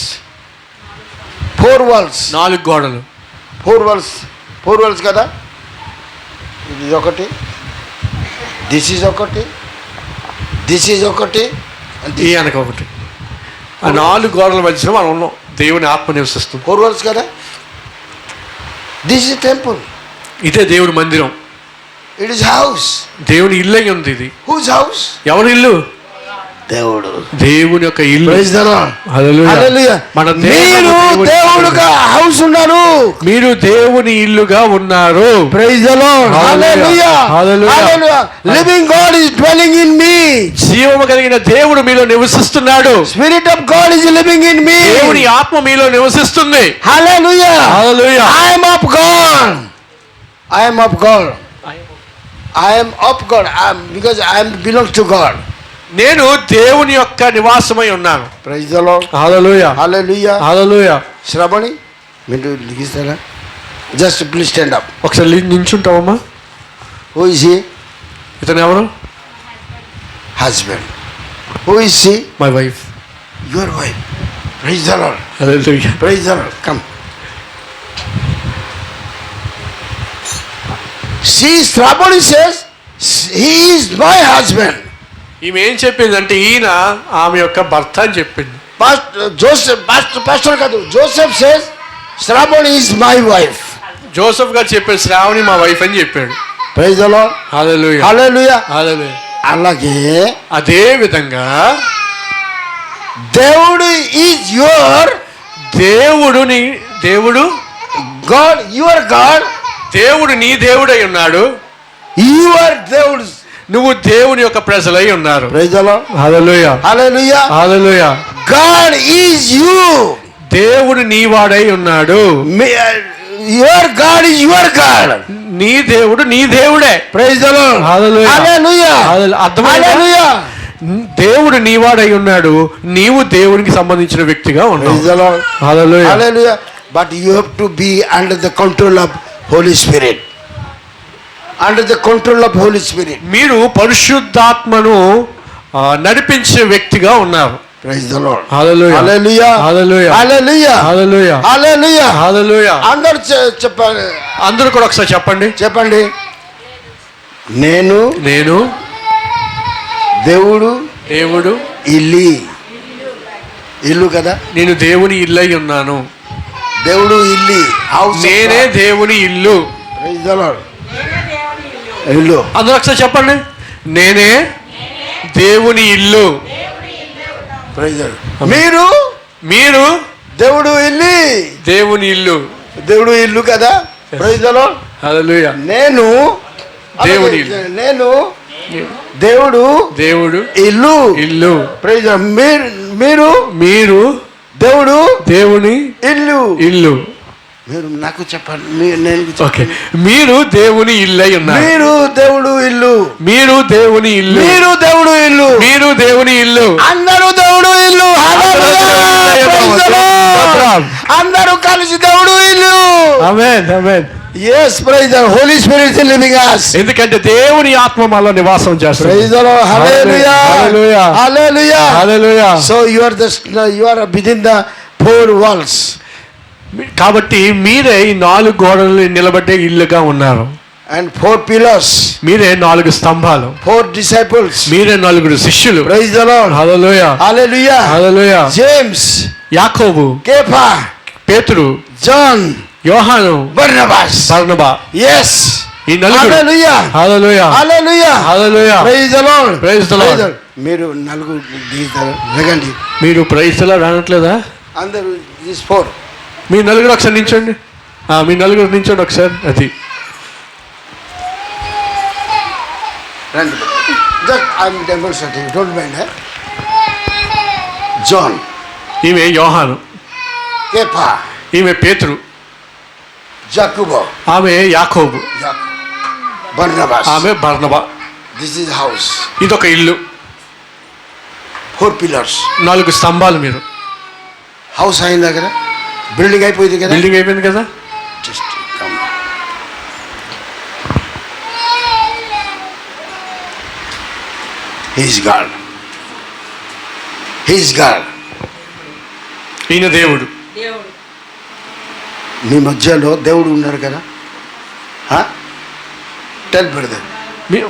4 walls. 4 గోడలు. 4 walls. 4 walls కదా? ఇది ఒకటి. This is ఒకటి. This is ఒకటి. and ఈ this- వెనక ఒకటి. ఆ 4 గోడల మధ్యలో మనం ఉన్నాం. దేవుని ఆత్మ నివసిస్తుంది. 4 walls కదా? This is temple. ఇదే దేవుడి మందిరం. It is house. దేవుని ఇల్లు అయి ఉంది ఇది. Whose house? ఎవరి ఇల్లు? దేవుడు. దేవుని యొక్క ఇల్లు. Praise the Lord. Hallelujah. Hallelujah. మన మీరు దేవుని దేవుడుగా హౌస్ ఉన్నారు. మీరు దేవుని ఇల్లుగా ఉన్నారు. Praise the Lord. Hallelujah. Hallelujah. Hallelujah. Hallelujah. Living God is dwelling in me. జీవము కలిగిన దేవుడు మీలో నివసిస్తున్నాడు. Spirit of God is living in me. దేవుని ఆత్మ మీలో నివసిస్తుంది. Hallelujah. Hallelujah. I am of God. I am of God. I am of God. Because I am belongs to God. నేను దేవుని యొక్క నివాసమై ఉన్నాను. Praise the Lord. Hallelujah. Hallelujah. Hallelujah. Shravani మీరు లిఖిస్తారా? Just please stand up. ఒకసారి నించుంటావమ్మా. Who is he? ఇతను ఎవరు? Husband. Who is she? My wife. Your wife. Praise the Lord. Hallelujah. Praise the Lord. Come. She Shravani says he is my husband. ఈమె ఏం చెప్పిందంటే ఈయన ఆమె యొక్క భర్త అని చెప్పింది. పాస్టర్ కాదు, Joseph says Shravani is my wife. Joseph గారు చెప్పాడు శ్రావణి మా వైఫ్ అని చెప్పాడు. Praise the Lord. Hallelujah. Hallelujah. Hallelujah. అలాగే అదే విధంగా దేవుడు ఈజ్ యువర్ దేవుడు గాడ్. Your God. దేవుడు నీ దేవుడై ఉన్నాడు. యువర్ దేవుడు. నువ్వు దేవుని యొక్క ప్రజలై ఉన్నారు. Praise the Lord. Hallelujah. Hallelujah. Hallelujah. God is you. దేవుడు నీ వాడై ఉన్నాడు. Your God is your God. నీ దేవుడు నీ దేవుడే. Praise the Lord. Hallelujah. Hallelujah. అర్థమైందా? హల్లెలూయా. దేవుడు నీ వాడై ఉన్నాడు. నీవు దేవునికి సంబంధించిన వ్యక్తిగా ఉన్నావు. Praise the Lord. Hallelujah. Hallelujah. But you have to be under the control of Holy Spirit. Under the control of Holy Spirit. మీరు పరిశుద్ధాత్మను నడిపించే వ్యక్తిగా ఉన్నారు. Praise the Lord. Hallelujah. Hallelujah. Hallelujah. Hallelujah. Hallelujah. Hallelujah. Hallelujah. అందరూ చెప్పండి. అందరూ కూడా ఒకసారి చెప్పండి. చెప్పండి. నేను దేవుడు ఇల్లు కదా. నేను దేవుని ఇల్లై ఉన్నాను. దేవుడు ఇల్లు. నేనే దేవుని ఇల్లు. Praise the Lord. ఇల్లు. అందరూ ఒకసారి చెప్పండి. నేనే దేవుని ఇల్లు. Praise the Lord. మీరు దేవుడు ఇల్లు. దేవుని ఇల్లు. దేవుడు ఇల్లు కదా. Praise the Lord. హల్లెలూయా. నేను దేవుని ఇల్లు. నేను దేవుడు ఇల్లు. Praise the Lord. మీరు దేవుడు దేవుని ఇల్లు. మీరు నాకు చెప్పండి. నేను ఓకే. మీరు దేవుని ఇల్లై ఉన్నారు. మీరు దేవుడు ఇల్లు. మీరు దేవుని ఇల్లు. మీరు దేవుడు ఇల్లు. మీరు దేవుని ఇల్లు. అందరూ దేవుడు ఇల్లు. అందరూ కలిసి దేవుడు ఇల్లు. ఆమేన్. ఆమేన్. yes praise the holy spirit is living us. ఎందుకంటే దేవుని ఆత్మ మనలో నివాసం చేస్తుంది. praise the lord. hallelujah. Hallelujah. Hallelujah. Hallelujah. so you are within the 4 walls. కాబట్టి మీరే ఈ 4 గోడలు నిలబడే ఇల్లుగా ఉన్నారు. and 4 pillars. మీరే 4 స్తంభాలు. 4 disciples. మీరే 4 శిష్యులు. praise the lord. Hallelujah. hallelujah. Hallelujah. james, యాకోబు, కేఫా, పేతురు, john, యోహాను, బర్నబాస్. yes. ఈ 4. hallelujah. Hallelujah. hallelujah. Hallelujah. praise the lord. Praise the Lord. మీరు 4 దిగుతారు. లేకండి మీరు ప్రైజ్లా రానట్లేదా? అందరూ this 4. మీ 4 ఒకసారి నించోండి. మీ 4 నించోండి ఒకసారి. అది రండి. just I am demonstrating. don't mind. John, ఈమె యోహాను, Kepha, ఈమె పేతురు, Jacobo, ఆమె యాకోబు, Barnabas. ఆమె బర్నబా. This is house. ఇదొక ఇల్లు, 4 pillars. 4 స్తంభాలు. మీరు హౌస్ అయిందా కదా, బిల్డింగ్ అయిపోయింది కదా. బిల్డింగ్ అయిపోయింది కదా. Just come. He is God. He is God. ఈయన దేవుడు. మీ మధ్యలో దేవుడు ఉన్నారు కదా. టెల్ బ్రదర్,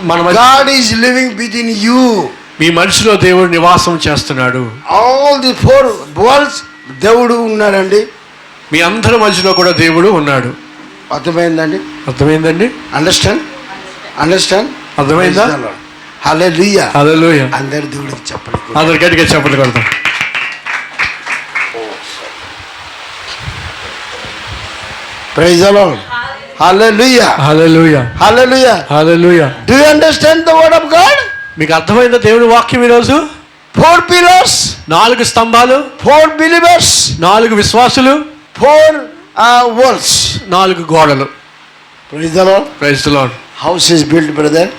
మన God is living within you. మీ మనసులో దేవుడు నివాసం చేస్తున్నాడు. All the 4 worlds దేవుడు ఉన్నాడండి. మీ అందరి మధ్యలో కూడా దేవుడు ఉన్నాడు. అర్థమైందండి? అర్థమైందండి? అండర్స్టాండ్? అర్థమైందా? హల్లెలూయా. హల్లెలూయా. అందరు దేవుడికి చెప్పండి. అందరు గట్టిగా చెప్పండి కొడతాం. Praise the lord. Hallelujah. Hallelujah. Hallelujah. Hallelujah. Do you understand the word of God? మీకు అర్థమైందా దేవుని వాక్యం ఈరోజు? 4 pillars, 4 స్తంభాలు, 4 believers, 4 విశ్వాసులు, 4 walls. 4 గోడలు. Praise the Lord. Praise the Lord. House is built brother.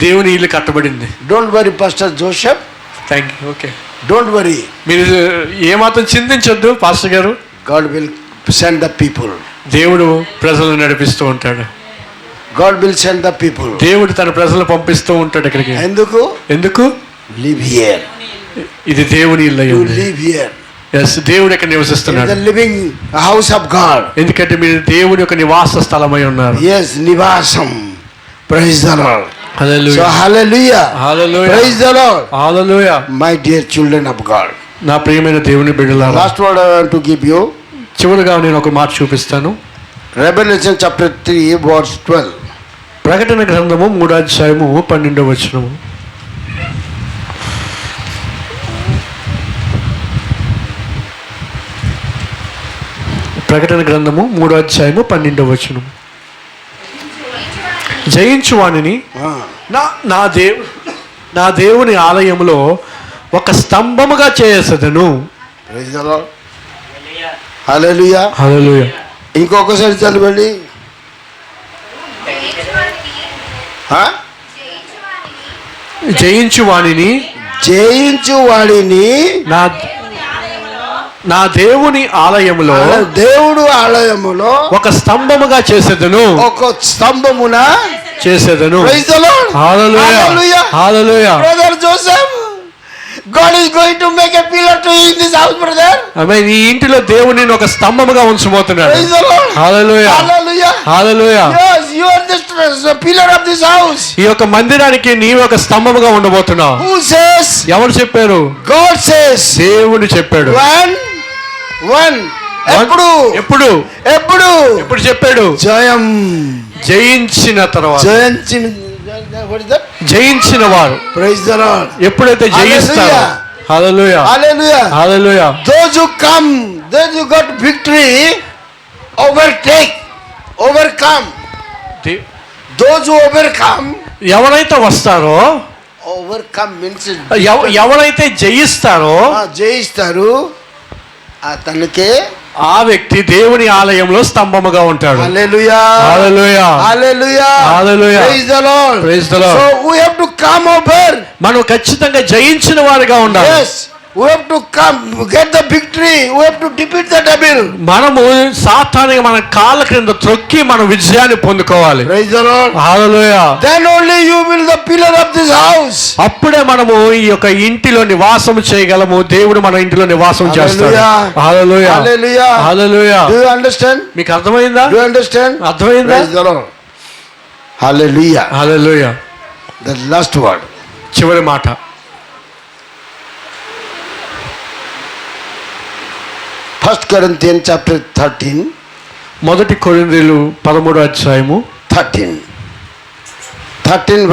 దేవుని ఇల్లు కట్టబడింది. Don't worry pastor Joseph. Thank you. Okay, don't worry. మీరు ఏమాత్రం చింతించొద్దు పాస్టర్ గారు. God will send the people. దేవుడు ప్రజలను నడిపిస్తూ ఉంటాడు. God will send the people. దేవుడు తన ప్రజలను పంపిస్తూ ఉంటాడు ఇక్కడికి. ఎందుకు? Live here. ఇది దేవుని ఇల్లు అయి టు ఉంది. Live here. yes, దేవుడు ఇక్కడ నివసిస్తున్నాడు. The living house of God. ఎందుకంటే మీరు దేవుని యొక్క నివాస స్థలమై ఉన్నారు. yes, నివాసం. Praise the Lord. Hallelujah. So hallelujah. Hallelujah. Praise the Lord. Hallelujah. My dear children of God. నా ప్రియమైన దేవుని బిడ్డలారా, last word I want to give you. చివరిగా నేను ఒక మాట చూపిస్తాను. Revelation chapter 3 verse 12. ప్రకటన గ్రంథము 3వ అధ్యాయము 12వ వచనము. ప్రకటన గ్రంథము 3వ అధ్యాయము 12వ వచనం. జయించువానిని నా దేవుని ఆలయములో ఒక స్తంభముగా చేసేదను. Praise the lord. Hallelujah. Hallelujah. ఇంకొకసారి చదవండి. జయించువానిని నా దేవుని ఆలయములో దేవుడు ఆలయములో ఒక స్తంభముగా చేసేదను. ఒక స్తంభమున చేసేదను. Praise the lord. Hallelujah. Hallelujah. Brother Joseph, God is going to make a pillar to in this house, brother. ఆమేన్. ఈ ఇంటిలో దేవుని ఒక స్తంభముగా ఉంచబోతున్నాడు. Praise the Lord. Hallelujah. Hallelujah. Hallelujah. Yes, you are the pillar of this house. ఈ యొక్క మందిరానికి నీవు ఒక స్తంభముగా ఉండబోతున్నావు. Who says? ఎవరు చెప్పారు? God says. దేవుడు చెప్పాడు. When? ఎప్పుడు చెప్పాడు? జయించిన తర్వాత. జయించిన వారు. Praise the Lord. ఎప్పుడైతే జయిస్తారో. హల్లెలూయా. Hallelujah. Hallelujah. Those who come, those who got victory, overcome. Those who overcome. ఎవరైతే వస్తారో, overcome means ఎవరైతే జయిస్తారో, జయిస్తారు, అతనికే ఆ వ్యక్తి దేవుని ఆలయంలో స్తంభముగా ఉంటాడు. Hallelujah. Hallelujah. Hallelujah. Hallelujah. Praise the Lord. Praise the Lord. So we have to come over. మనం ఖచ్చితంగా జయించిన వారిగా ఉండాలి. yes, we have to come get the victory. We have to defeat the devil. మనము సాతానుని మన కాళ్ళ క్రింద త్రొక్కి మన విజయాన్ని పొందుకోవాలి. Praise the lord. Hallelujah. then only you will the pillar of this house. అప్పుడే మనము ఈ యొక్క ఇంటిలో నివాసం చేయగలము. దేవుడు మన ఇంటిలో నివాసం చేస్తాడు. హల్లెలూయా. Hallelujah. Hallelujah. do you understand? మీకు అర్థమైందా? do you understand? అర్థమైందా? Praise the lord. Hallelujah. Hallelujah. the last word. చివరి మాట. First Corinthians chapter 13. మొదటి కొరింథీయులు 13వ అధ్యాయము 13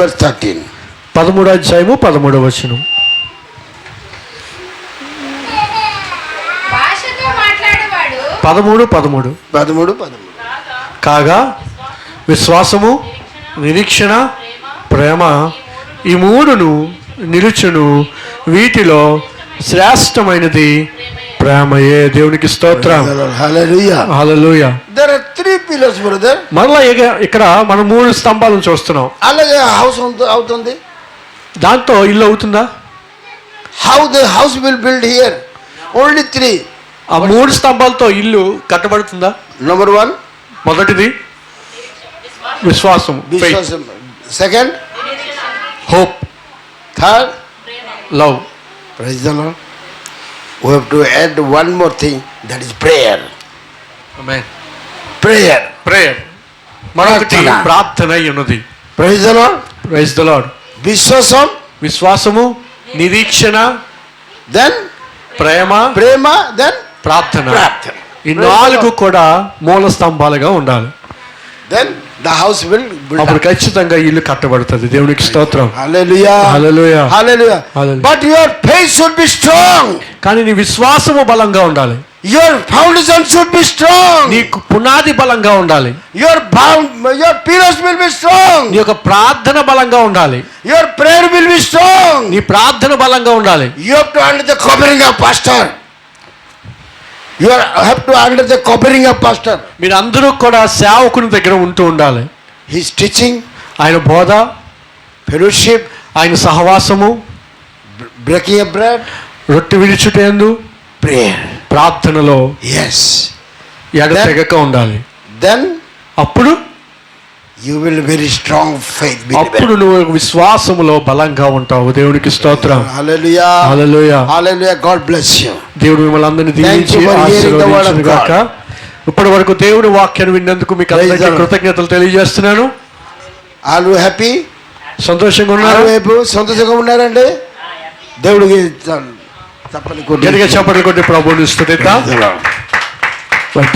verse 13. 13వ అధ్యాయము 13వ వచనం. భాషతో మాట్లాడేవాడు 13 కాగా విశ్వాసము, నిరీక్షణ, ప్రేమ ఈ మూడును నిలుచును. వీటిలో శ్రేష్టమైనది ప్రేమయే. దేవునికి స్తోత్రం. Hallelujah. Hallelujah. There are 3 pillars, brother. మరలా ఇక్కడ మనం 3 స్తంభాలను చూస్తున్నాం. అలాగే హౌస్ అవుతుంది. దాంతో ఇల్లు అవుతుందా? How the house will build here? Only 3. ఆ 3 స్తంభాలతో ఇల్లు కట్టబడుతుందా? Number 1, మొదటిది విశ్వాసం, విశ్వాసం. Second, hope, third, love. praise the Lord. We have to add one more thing, that is prayer. Amen. Prayer. Prayer, మరొకటి ప్రార్థన. ప్రార్థన ఉన్నది. Praise the Lord. Praise the Lord. విశ్వాసం, విశ్వాసము, నిరీక్షణ, then ప్రేమ, ప్రేమ, then ప్రార్థన. ప్రార్థన. ఈ 4 కూడా మూల స్తంభాలుగా ఉండాలి. Then the house will build అప్పుడు up. ఖచ్చితంగా ఇల్లు కట్టబడుతుంది. దేవునికి స్తోత్రం. Hallelujah. Hallelujah. Hallelujah. Hallelujah. But your faith should be strong. కానీ నీ విశ్వాసము బలంగా ఉండాలి. Your foundation should be strong. నీకు పునాది బలంగా ఉండాలి. Your pillars will be strong. నీ యొక్క ప్రార్థన బలంగా ఉండాలి. Your prayer will be strong. నీ ప్రార్థన బలంగా ఉండాలి. You have to under the covering of pastor. You have to under the covering of pastor. మీరు అందరూ కూడా సేవకుని దగ్గర ఉంటూ ఉండాలి. His teaching, ఆయన బోధ, fellowship, ఆయన సహవాసము, breaking of bread, రొట్టె విడిచుటేందు, prayer. ప్రార్థనలో Yes. ఎడతెగక ఉండాలి. Then అప్పుడు you will very strong faith. అప్పుడు నువ్వు విశ్వాసములో బలంగా ఉంటావు. దేవునికి స్తోత్రం. Hallelujah. Hallelujah. Hallelujah. God bless you. దేవుడు మిమ్మల్ని అందరినీ దీవించి Thank you for hearing the word of ఆశీర్వదించును గాక. ఇప్పటి వరకు దేవుడి వాక్యాన్ని విన్నందుకు మీకు అందరికీ Praise the Lord. కృతజ్ఞతలు తెలియజేస్తున్నాను. Are you happy? సంతోషంగా Are ఉన్నారు? you happy? సంతోషంగా ఉన్నారండి? దేవుడికి చప్పట్లు కొట్టి. గట్టిగా చప్పట్లు కొట్టి ప్రభువుని స్తుతిద్దాం. Praise the Lord. మరి